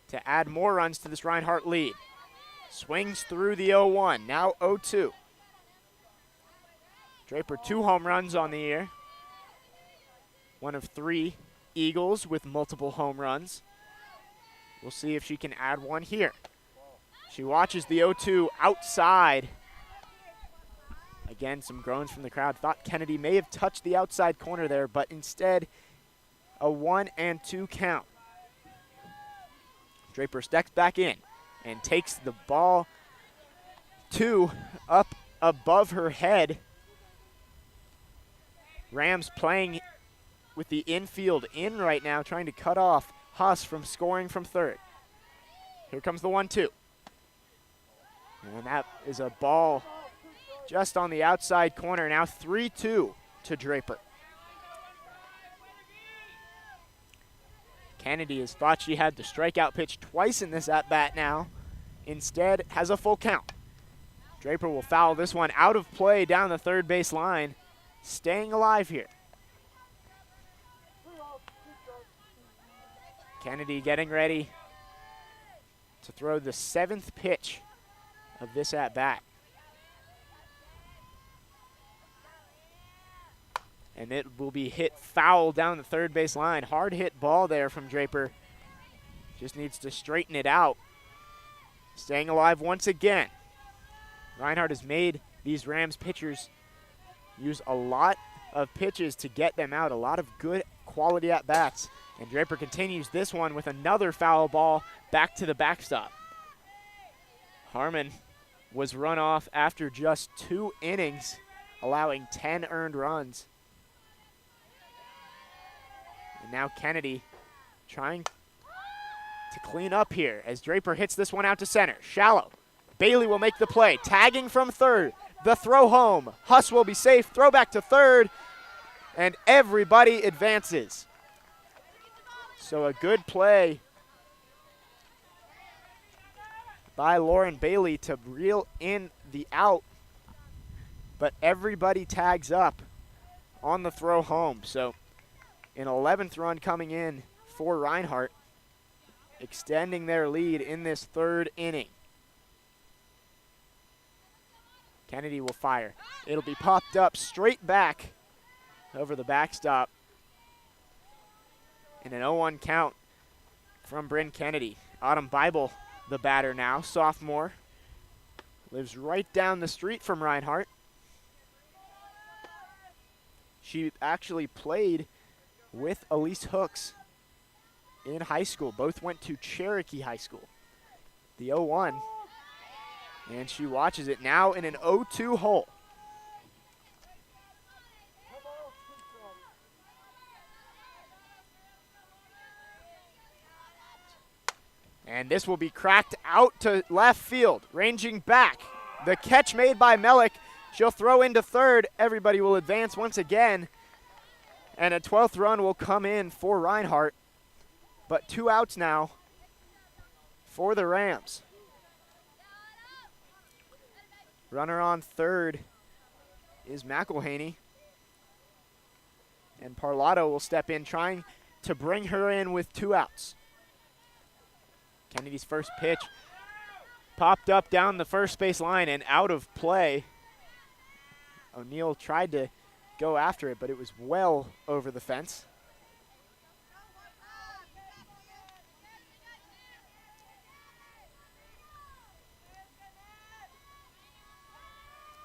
to add more runs to this Reinhardt lead. Swings through the 0-1, now 0-2. Draper 2 home runs on the year. One of 3 Eagles with multiple home runs. We'll see if she can add one here. She watches the 0-2 outside. Again, some groans from the crowd. Thought Kennedy may have touched the outside corner there, but instead a 1-2 count. Draper steps back in and takes the ball 2 up above her head. Rams playing with the infield in right now, trying to cut off Huss from scoring from third. Here comes the 1-2. And that is a ball just on the outside corner. Now 3-2 to Draper. Kennedy has thought she had the strikeout pitch twice in this at-bat now. Instead, has a full count. Draper will foul this one out of play down the third base line. Staying alive here. Kennedy getting ready to throw the 7th pitch of this at-bat. And it will be hit foul down the third base line. Hard hit ball there from Draper. Just needs to straighten it out. Staying alive once again. Reinhardt has made these Rams pitchers use a lot of pitches to get them out. A lot of good quality at-bats. And Draper continues this one with another foul ball back to the backstop. Harmon was run off after just 2 innings, allowing 10 earned runs. And now Kennedy trying to clean up here as Draper hits this one out to center. Shallow. Bailey will make the play. Tagging from third. The throw home. Huss will be safe. Throw back to third. And everybody advances. So a good play by Lauren Bailey to reel in the out. But everybody tags up on the throw home. So an 11th run coming in for Reinhardt, extending their lead in this 3rd inning. Kennedy will fire. It'll be popped up straight back over the backstop. In an 0-1 count from Bryn Kennedy. Autumn Bible, the batter now, sophomore. Lives right down the street from Reinhardt. She actually played with Elise Hooks in high school. Both went to Cherokee High School. The 0-1. And she watches it now in an 0-2 hole. And this will be cracked out to left field, ranging back. The catch made by Melick. She'll throw into third. Everybody will advance once again. And a 12th run will come in for Reinhardt. But 2 outs now for the Rams. Runner on third is McElhaney. And Parlato will step in, trying to bring her in with 2 outs. Kennedy's first pitch popped up down the first base line and out of play. O'Neill tried to go after it, but it was well over the fence.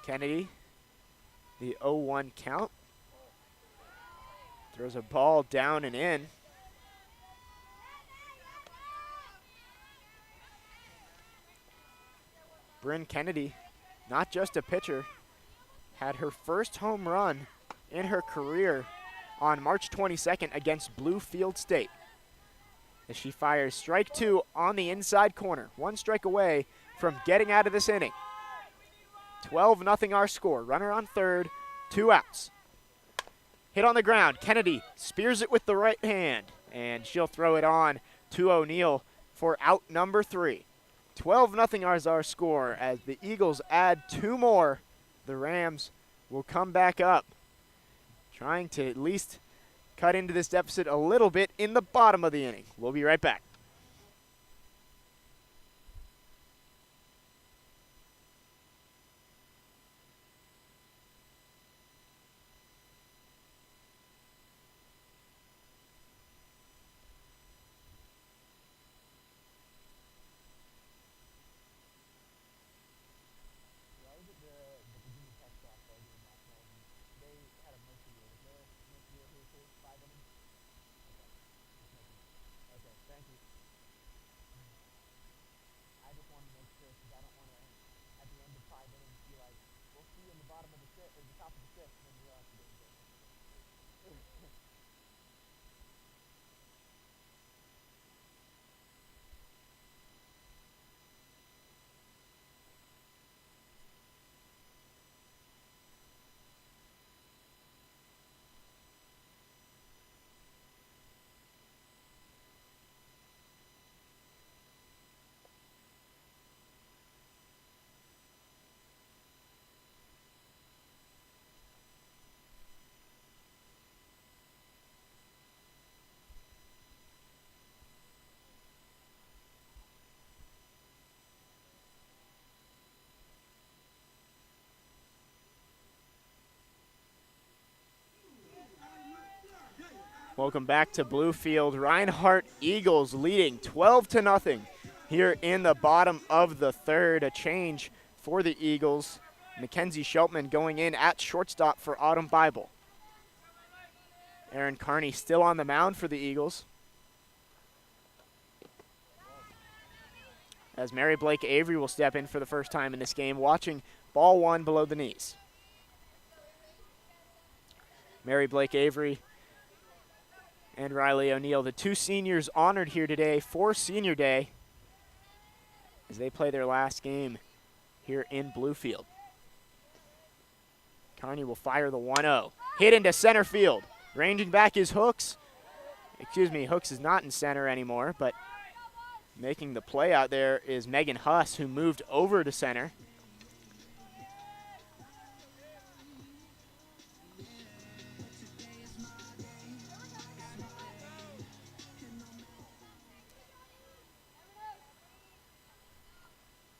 Kennedy, the 0-1 count. Throws a ball down and in. Bryn Kennedy, not just a pitcher, had her first home run in her career on March 22nd against Bluefield State. As she fires strike 2 on the inside corner. 1 strike away from getting out of this inning. 12-0 our score. Runner on third, 2 outs. Hit on the ground. Kennedy spears it with the right hand, and she'll throw it on to O'Neill for out number 3. 12-0 is our score. As the Eagles add 2 more, the Rams will come back up, trying to at least cut into this deficit a little bit in the bottom of the inning. We'll be right back. Welcome back to Bluefield. Reinhardt Eagles leading 12-0 here in the bottom of the third. A change for the Eagles. Mackenzie Sheltman going in at shortstop for Autumn Bible. Aaron Carney still on the mound for the Eagles, as Mary Blake Avery will step in for the first time in this game, watching ball one below the knees. Mary Blake Avery and Riley O'Neill, the two seniors honored here today for Senior Day as they play their last game here in Bluefield. Carney will fire the 1-0. Hit into center field. Ranging back is Hooks. Excuse me, Hooks is not in center anymore, but making the play out there is Megan Huss, who moved over to center.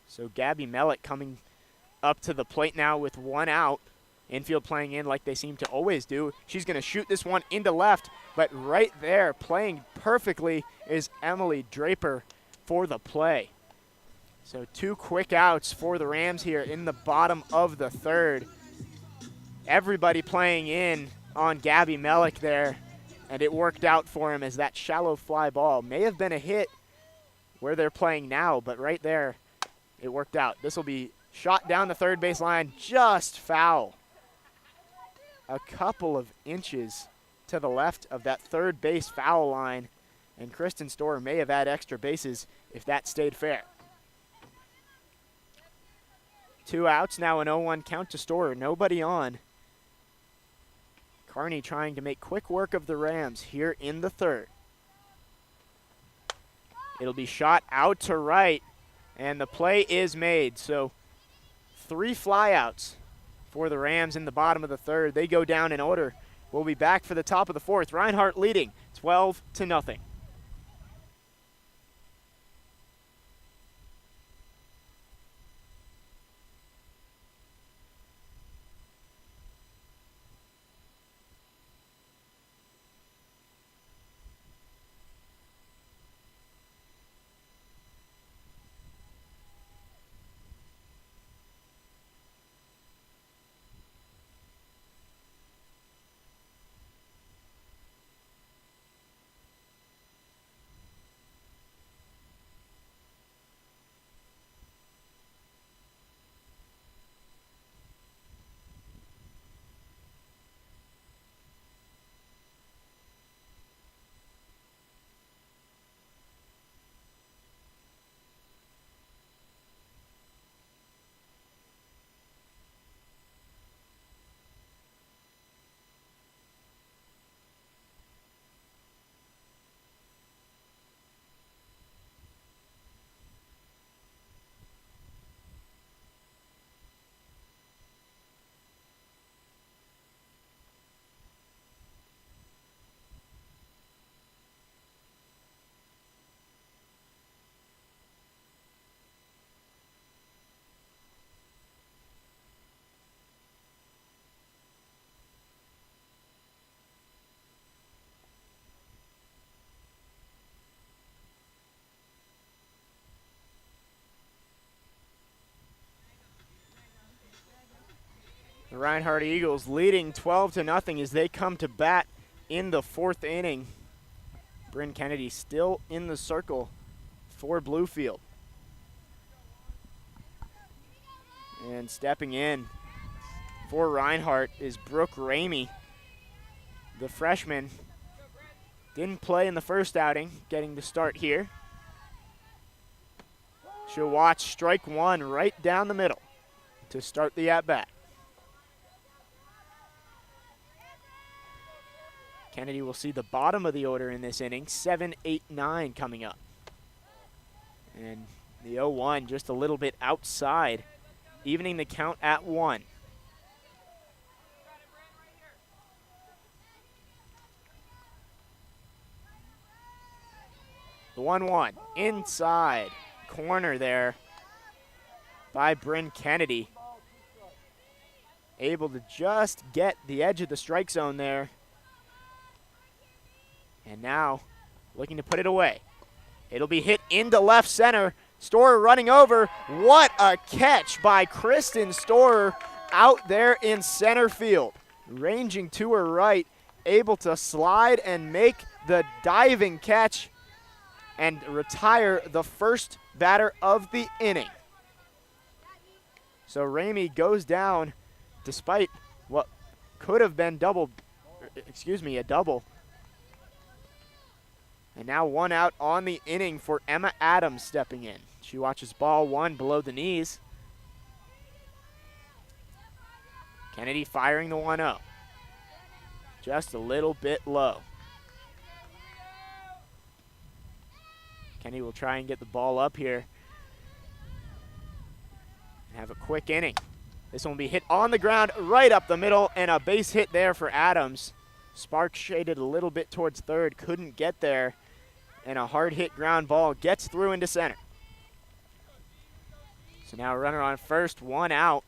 So Gabby Mellick coming up to the plate now with one out. Infield playing in like they seem to always do. She's going to shoot this one into left, but right there playing perfectly is Emily Draper for the play. So two quick outs for the Rams here in the bottom of the third. Everybody playing in on Gabby Mellick there, and it worked out for him as that shallow fly ball may have been a hit where they're playing now, but right there it worked out. This will be shot down the third base line, just foul. A couple of inches to the left of that third base foul line, and Kristen Storer may have had extra bases if that stayed fair. Two outs, now an 0-1 count to Storer, nobody on. Carney trying to make quick work of the Rams here in the third. It'll be shot out to right, and the play is made. So 3 flyouts for the Rams in the bottom of the third. They go down in order. We'll be back for the top of the fourth. Reinhardt leading 12-0. The Reinhardt Eagles leading 12-0 as they come to bat in the fourth inning. Bryn Kennedy still in the circle for Bluefield. And stepping in for Reinhardt is Brooke Ramey, the freshman. Didn't play in the first outing, getting the start here. She'll watch strike one right down the middle to start the at-bat. Kennedy will see the bottom of the order in this inning, 7, 8, 9 coming up. And the 0-1 just a little bit outside, evening the count at 1. The 1-1 inside corner there by Bryn Kennedy. Able to just get the edge of the strike zone there. And now looking to put it away. It'll be hit into left center. Storer running over. What a catch by Kristen Storer out there in center field. Ranging to her right, able to slide and make the diving catch and retire the first batter of the inning. So Ramey goes down despite what could have been a double. And now one out on the inning for Emma Adams stepping in. She watches ball one below the knees. Kennedy firing the 1-0. Just a little bit low. Kennedy will try and get the ball up here and have a quick inning. This one will be hit on the ground right up the middle, and a base hit there for Adams. Sparks shaded a little bit towards third, couldn't get there, and a hard hit ground ball gets through into center. So now a runner on first, one out.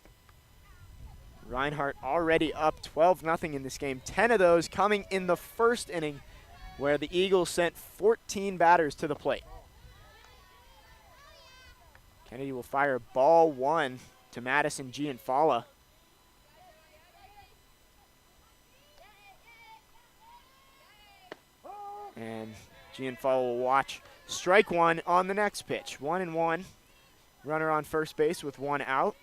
Reinhardt already up 12-0 in this game. 10 of those coming in the first inning, where the Eagles sent 14 batters to the plate. Kennedy will fire ball one to Madison Gianfala. And Gianfala will watch strike one on the next pitch. 1-1. Runner on first base with one out.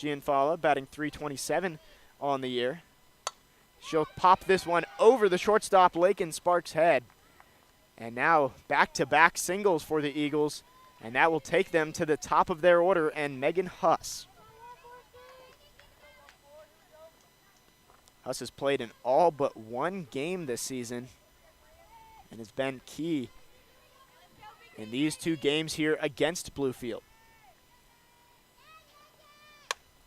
Gianfala batting .327 on the year. She'll pop this one over the shortstop Lakin Sparks' head. And now back-to-back singles for the Eagles, and that will take them to the top of their order and Megan Huss. Huss has played in all but one game this season and has been key in these two games here against Bluefield.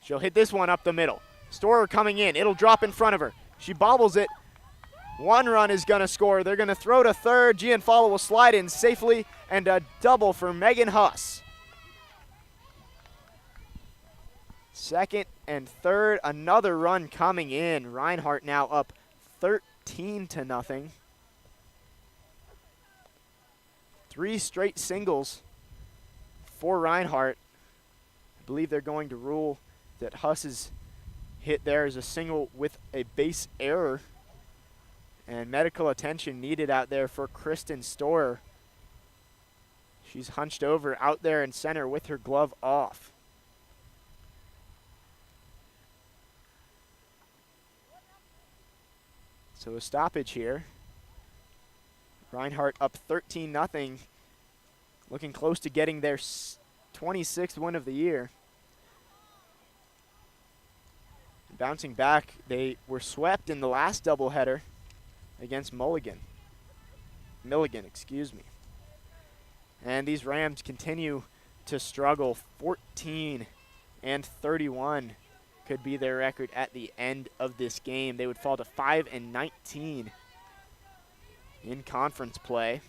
She'll hit this one up the middle. Storer coming in. It'll drop in front of her. She bobbles it. One run is going to score. They're going to throw to third. Gianfala will slide in safely, and a double for Megan Huss. Second and third, another run coming in. Reinhardt now up 13-0. 3 straight singles for Reinhardt. I believe they're going to rule that Huss's hit there is a single with a base error. And medical attention needed out there for Kristen Storer. She's hunched over out there in center with her glove off. So a stoppage here. Reinhardt up 13-0, looking close to getting their 26th win of the year. Bouncing back, they were swept in the last doubleheader against Milligan, excuse me. And these Rams continue to struggle. 14-31 could be their record at the end of this game. They would fall to 5-19 in conference play.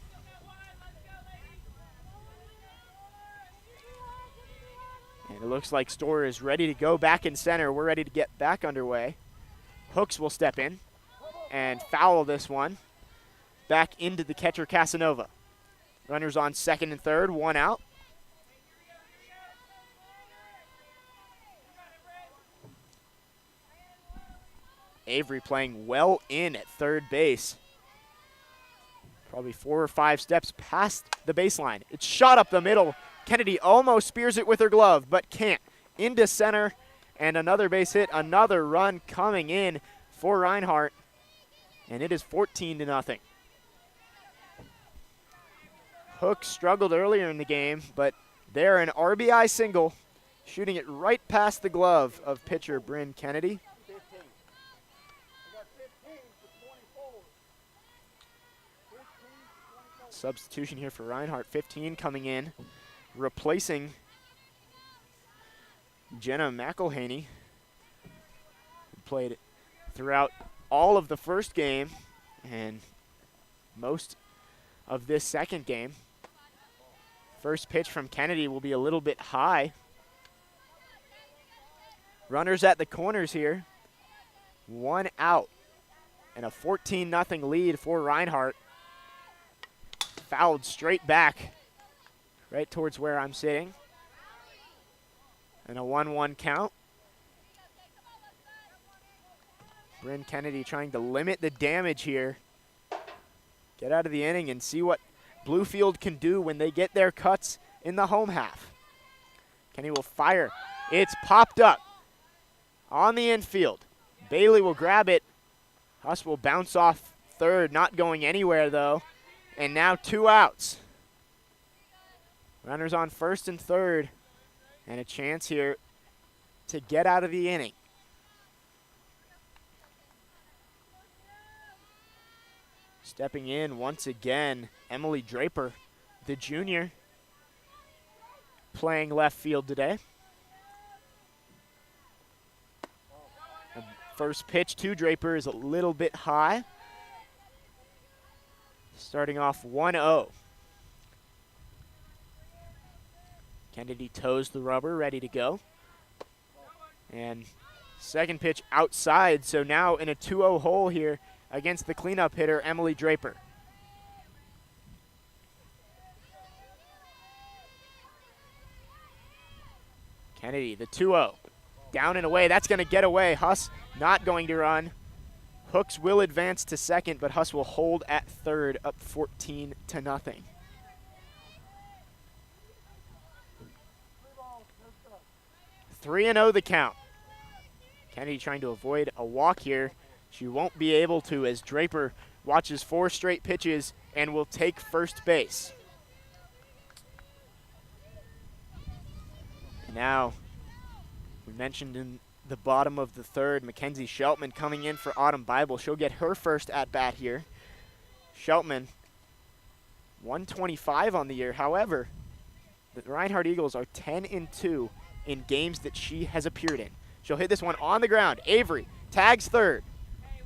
And it looks like Storer is ready to go back in center. We're ready to get back underway. Hooks will step in and foul this one back into the catcher Casanova. Runners on second and third, one out. Avery playing well in at third base. Probably 4 or 5 steps past the baseline. It's shot up the middle. Kennedy almost spears it with her glove, but can't. Into center, and another base hit, another run coming in for Reinhardt, and it is 14-0. Hook struggled earlier in the game, but they're an RBI single, shooting it right past the glove of pitcher Bryn Kennedy. Substitution here for Reinhardt. 15 coming in, replacing Jenna McElhaney, who played throughout all of the first game and most of this second game. First pitch from Kennedy will be a little bit high. Runners at the corners here. One out. And a 14-0 lead for Reinhardt. Fouled straight back, right towards where I'm sitting. And a 1-1 count. Bryn Kennedy trying to limit the damage here. Get out of the inning and see what Bluefield can do when they get their cuts in the home half. Kenny will fire. It's popped up on the infield. Bailey will grab it. Huss will bounce off third, not going anywhere though. And now 2 outs. Runners on first and third. And a chance here to get out of the inning. Stepping in once again, Emily Draper, the junior, playing left field today. The first pitch to Draper is a little bit high. Starting off 1-0. Kennedy toes the rubber, ready to go. And second pitch outside, so now in a 2-0 hole here against the cleanup hitter, Emily Draper. Kennedy, the 2-0. Down and away, that's gonna get away. Huss not going to run. Hooks will advance to second, but Huss will hold at third, up 14-0. 3-0 the count. Kennedy trying to avoid a walk here. She won't be able to as Draper watches 4 straight pitches and will take first base. Now, we mentioned in the bottom of the third, Mackenzie Sheltman coming in for Autumn Bible. She'll get her first at-bat here. Sheltman, 125 on the year. However, the Reinhardt Eagles are 10-2 in games that she has appeared in. She'll hit this one on the ground. Avery tags third,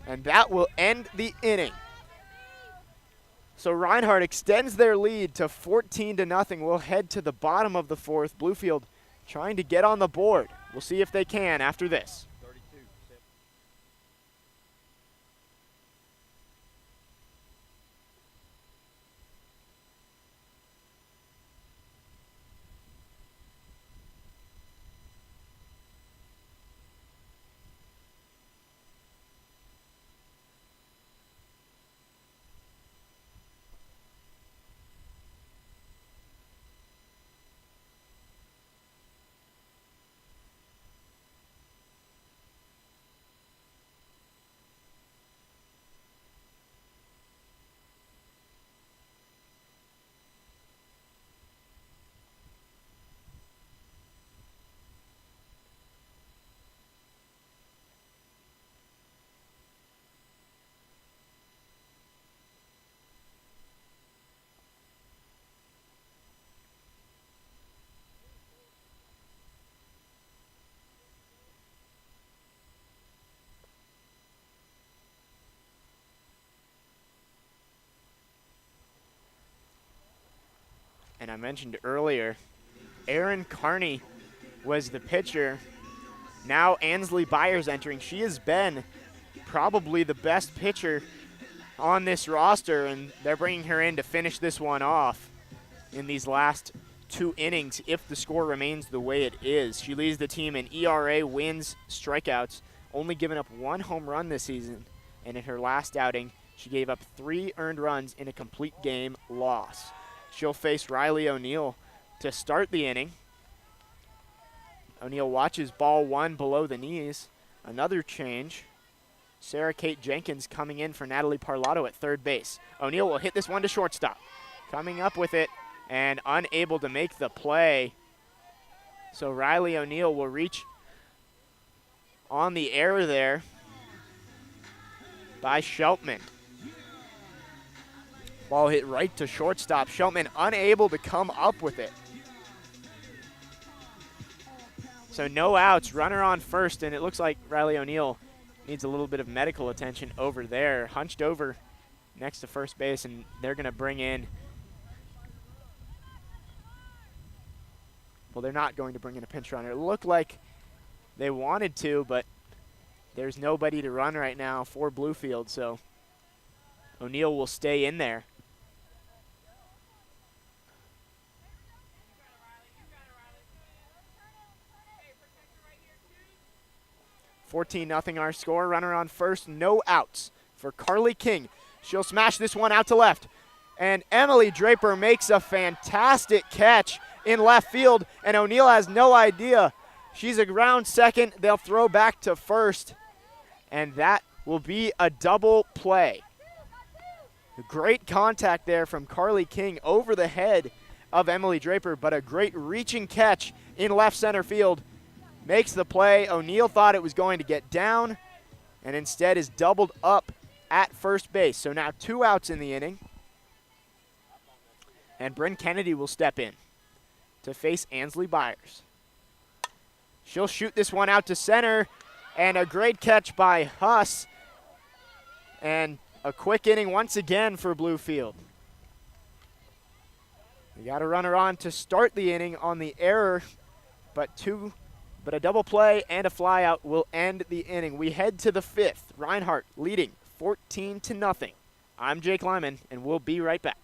and that will end the inning. So Reinhardt extends their lead to 14-0. We'll head to the bottom of the fourth. Bluefield trying to get on the board. We'll see if they can after this. And I mentioned earlier, Erin Carney was the pitcher. Now Ansley Byers entering. She has been probably the best pitcher on this roster, and they're bringing her in to finish this one off in these last 2 innings if the score remains the way it is. She leads the team in ERA, wins, strikeouts, only given up 1 home run this season, and in her last outing, she gave up 3 earned runs in a complete game loss. She'll face Riley O'Neill to start the inning. O'Neill watches ball 1 below the knees. Another change. Sarah Kate Jenkins coming in for Natalie Parlato at third base. O'Neill will hit this one to shortstop. Coming up with it and unable to make the play. So Riley O'Neill will reach on the air there by Sheltman. Ball hit right to shortstop. Sheltman unable to come up with it. So no outs, runner on first, and it looks like Riley O'Neill needs a little bit of medical attention over there. Hunched over next to first base, and they're going to bring in, well, they're not going to bring in a pinch runner. It looked like they wanted to, but There's nobody to run right now for Bluefield, so O'Neill will stay in there. 14-0 our score. Runner on first, no outs for Carly King. She'll smash this one out to left. And Emily Draper makes a fantastic catch in left field, and O'Neill has no idea. She's around second. They'll throw back to first, and that will be a double play. Great contact there from Carly King over the head of Emily Draper, but a great reaching catch in left center field makes the play. O'Neill thought it was going to get down and instead is doubled up at first base. So now 2 outs in the inning. And Bryn Kennedy will step in to face Ansley Byers. She'll shoot this one out to center, and a great catch by Huss. And a quick inning once again for Bluefield. We got a runner on to start the inning on the error, but a double play and a flyout will end the inning. We head to the 5th. Reinhardt leading 14-0. I'm Jake Lyman, and we'll be right back.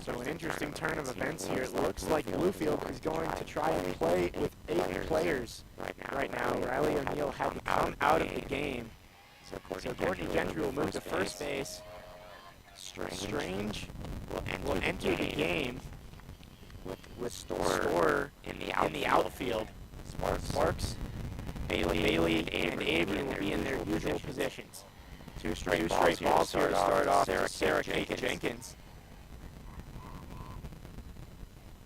So an interesting turn of events here. It looks like Bluefield is going to try and play with 8 players right now. Riley O'Neill had to come out of the game. So Courtney Gentry will move to first base. Strange will enter the game with Storer in the outfield. Sparks, Bailey, and Avery will be in their usual positions. Two straight balls here to start off. Sarah Jenkins.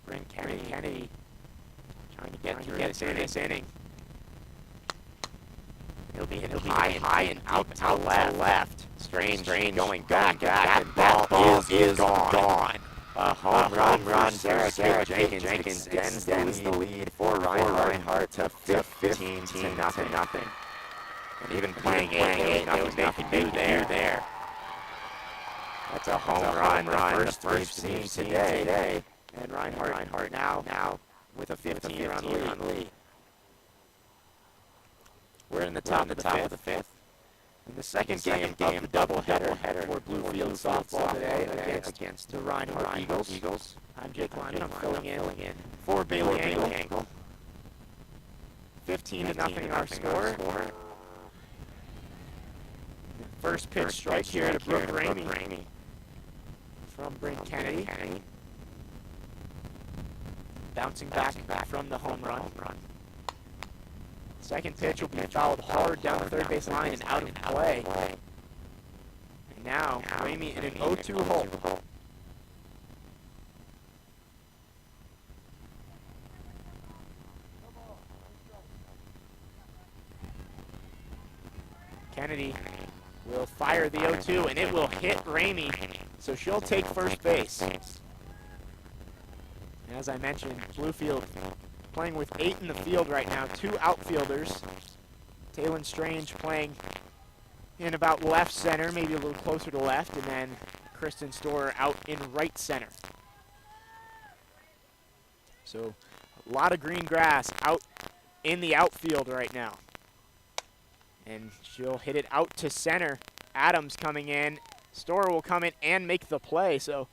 Brent Kennedy trying to get through this inning. He'll be high and out to left. Strange going back. That ball is gone. A home run. Sarah Jenkins extends the lead for Reinhardt to 15 to nothing. And even playing eight, there was nothing they can do there. That's a home run. The first we've seen today. And Reinhardt now with a 15-run lead. We're in the top of the fifth. In the second game of the doubleheader for Bluefield softball today against the Reinhardt Eagles. I'm Jake Lyman. I'm filling in for Bailey Angle. 15 to nothing our score. First pitch strike here to Brooke Ramey from Brent Kennedy. Bouncing back from the home run. Second pitch will be fouled hard down the third base line and out of play. And now, Ramey in an 0-2 hole. Kennedy will fire the 0-2, and it will hit Ramey, so she'll take first base. As I mentioned, Bluefield playing with 8 in the field right now, 2 outfielders. Taylon Strange playing in about left center, maybe a little closer to left, and then Kristen Storer out in right center. So a lot of green grass out in the outfield right now. And she'll hit it out to center. Adams coming in. Storer will come in and make the play. So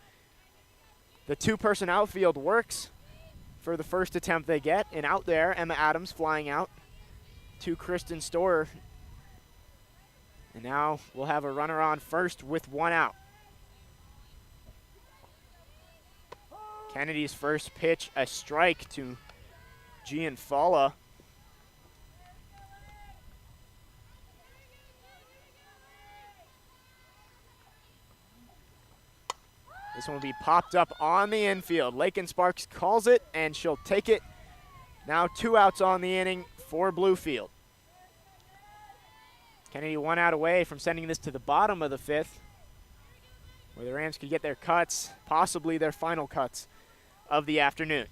the 2-person outfield works for the first attempt they get. And out there, Emma Adams flying out to Kristen Storer. And now we'll have a runner on first with 1 out. Kennedy's first pitch, a strike to Gianfala. This one will be popped up on the infield. Lakin Sparks calls it, and she'll take it. Now 2 outs on the inning for Bluefield. Kennedy 1 out away from sending this to the bottom of the 5th, where the Rams could get their cuts, possibly their final cuts of the afternoon.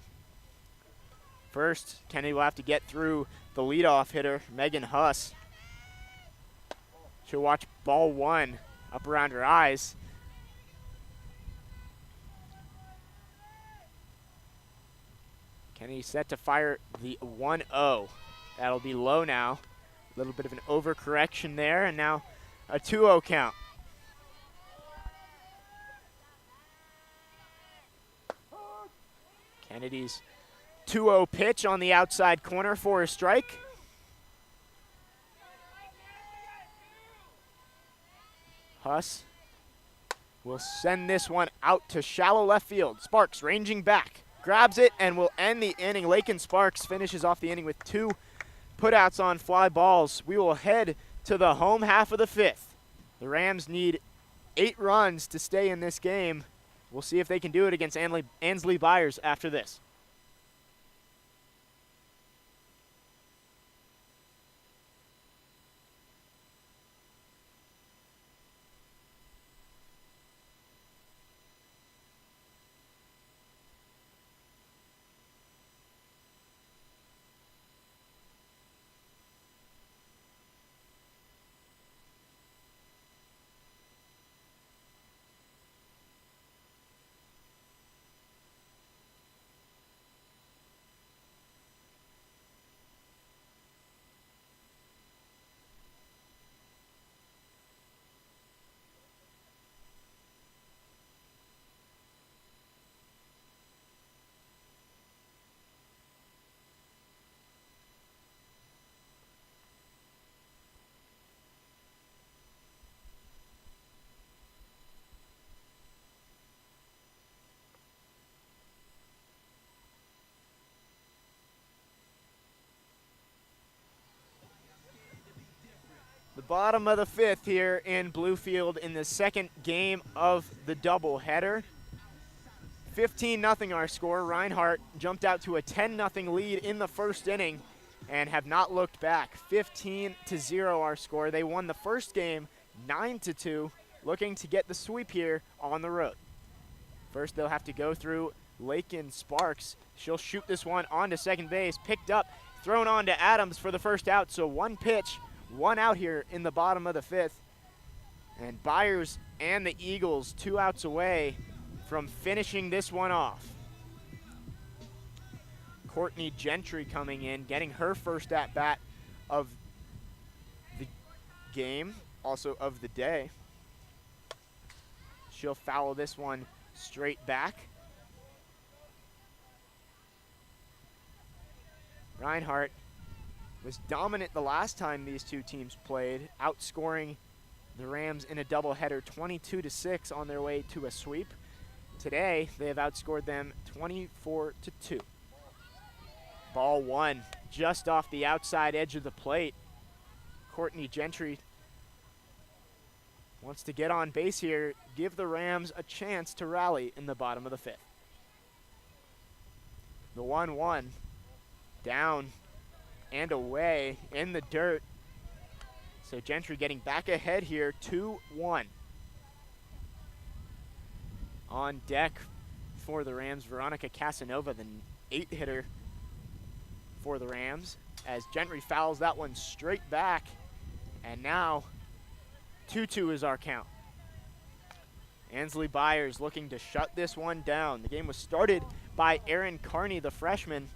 First, Kennedy will have to get through the leadoff hitter, Megan Huss. She'll watch ball 1 up around her eyes. Kennedy set to fire the 1-0. That'll be low now. A little bit of an overcorrection there, and now a 2-0 count. Kennedy's 2-0 pitch on the outside corner for a strike. Huss will send this one out to shallow left field. Sparks ranging back. Grabs it and will end the inning. Lakin Sparks finishes off the inning with 2 putouts on fly balls. We will head to the home half of the 5th. The Rams need 8 runs to stay in this game. We'll see if they can do it against Ansley Byers after this. The bottom of the 5th here in Bluefield in the second game of the doubleheader. 15-0 our score. Reinhardt jumped out to a 10-0 lead in the first inning and have not looked back. 15-0 our score. They won the first game 9-2, looking to get the sweep here on the road. First, they'll have to go through Lakin Sparks. She'll shoot this one onto second base, picked up, thrown on to Adams for the first out. So one pitch, one out here in the bottom of the fifth. And Byers and the Eagles 2 outs away from finishing this one off. Courtney Gentry coming in, getting her first at-bat of the game, also of the day. She'll foul this one straight back. Reinhardt was dominant the last time these two teams played, outscoring the Rams in a doubleheader 22-6 on their way to a sweep. Today, they have outscored them 24-2. Ball one, just off the outside edge of the plate. Courtney Gentry wants to get on base here, give the Rams a chance to rally in the bottom of the fifth. The 1-1, down and away in the dirt. So Gentry getting back ahead here, 2-1. On deck for the Rams, Veronica Casanova, the 8-hitter for the Rams, as Gentry fouls that one straight back. And now 2-2 is our count. Ansley Byers looking to shut this one down. The game was started by Erin Carney, the freshman,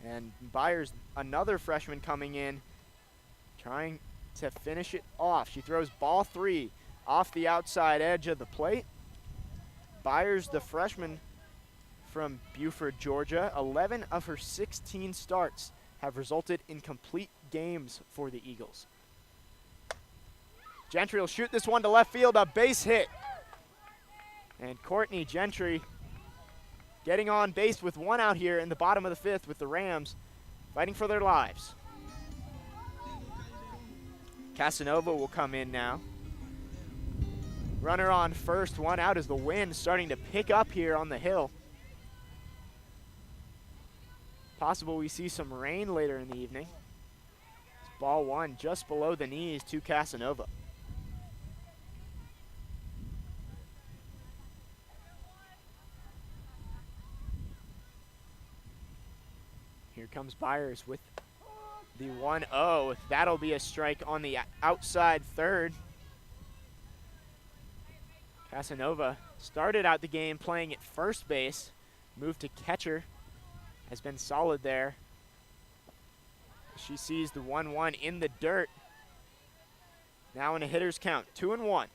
and Byers, another freshman coming in, trying to finish it off. She throws ball 3 off the outside edge of the plate. Byers, the freshman from Buford, Georgia, 11 of her 16 starts have resulted in complete games for the Eagles. Gentry will shoot this one to left field, a base hit. And Courtney Gentry getting on base with 1 out here in the bottom of the fifth with the Rams fighting for their lives. Casanova will come in now. Runner on first, 1 out as the wind starting to pick up here on the hill. Possible we see some rain later in the evening. It's ball 1 just below the knees to Casanova. Here comes Byers with the 1-0. That'll be a strike on the outside third. Casanova started out the game playing at first base, moved to catcher, has been solid there. She sees the 1-1 in the dirt. Now in a hitter's count, 2-1.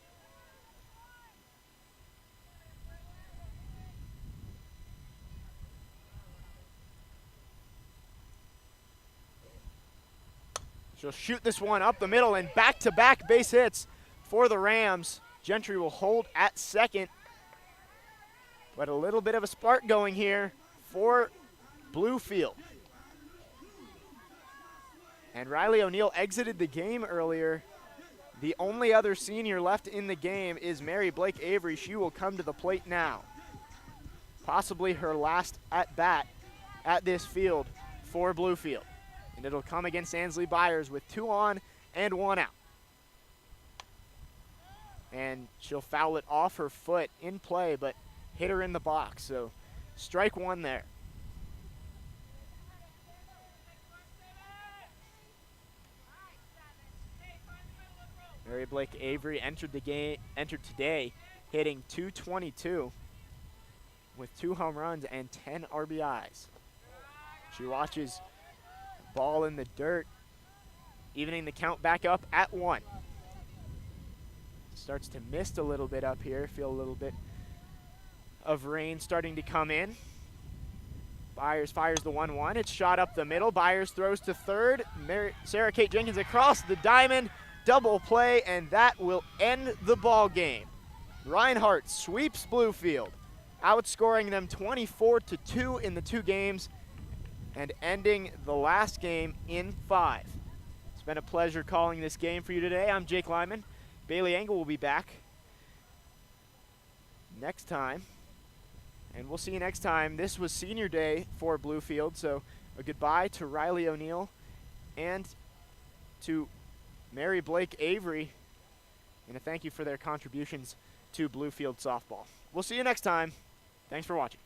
She'll shoot this one up the middle, and back-to-back base hits for the Rams. Gentry will hold at second. But a little bit of a spark going here for Bluefield. And Riley O'Neill exited the game earlier. The only other senior left in the game is Mary Blake Avery. She will come to the plate now. Possibly her last at-bat at this field for Bluefield. And it'll come against Ansley Byers with 2 on and 1 out. And she'll foul it off her foot in play, but hit her in the box. So strike 1 there. Mary Blake Avery entered today hitting .222 with 2 home runs and 10 RBIs. She watches ball in the dirt, evening the count back up at 1. Starts to mist a little bit up here. Feel a little bit of rain starting to come in. Byers fires the 1-1. It's shot up the middle. Byers throws to third. Sarah Kate Jenkins across the diamond. Double play, and that will end the ball game. Reinhardt sweeps Bluefield, outscoring them 24-2 in the 2 games and ending the last game in 5. It's been a pleasure calling this game for you today. I'm Jake Lyman. Bailey Engel will be back next time And we'll see you next time. This was senior day for Bluefield, so a goodbye to Riley O'Neill and to Mary Blake Avery, and a thank you for their contributions to Bluefield softball. We'll see you next time. Thanks for watching.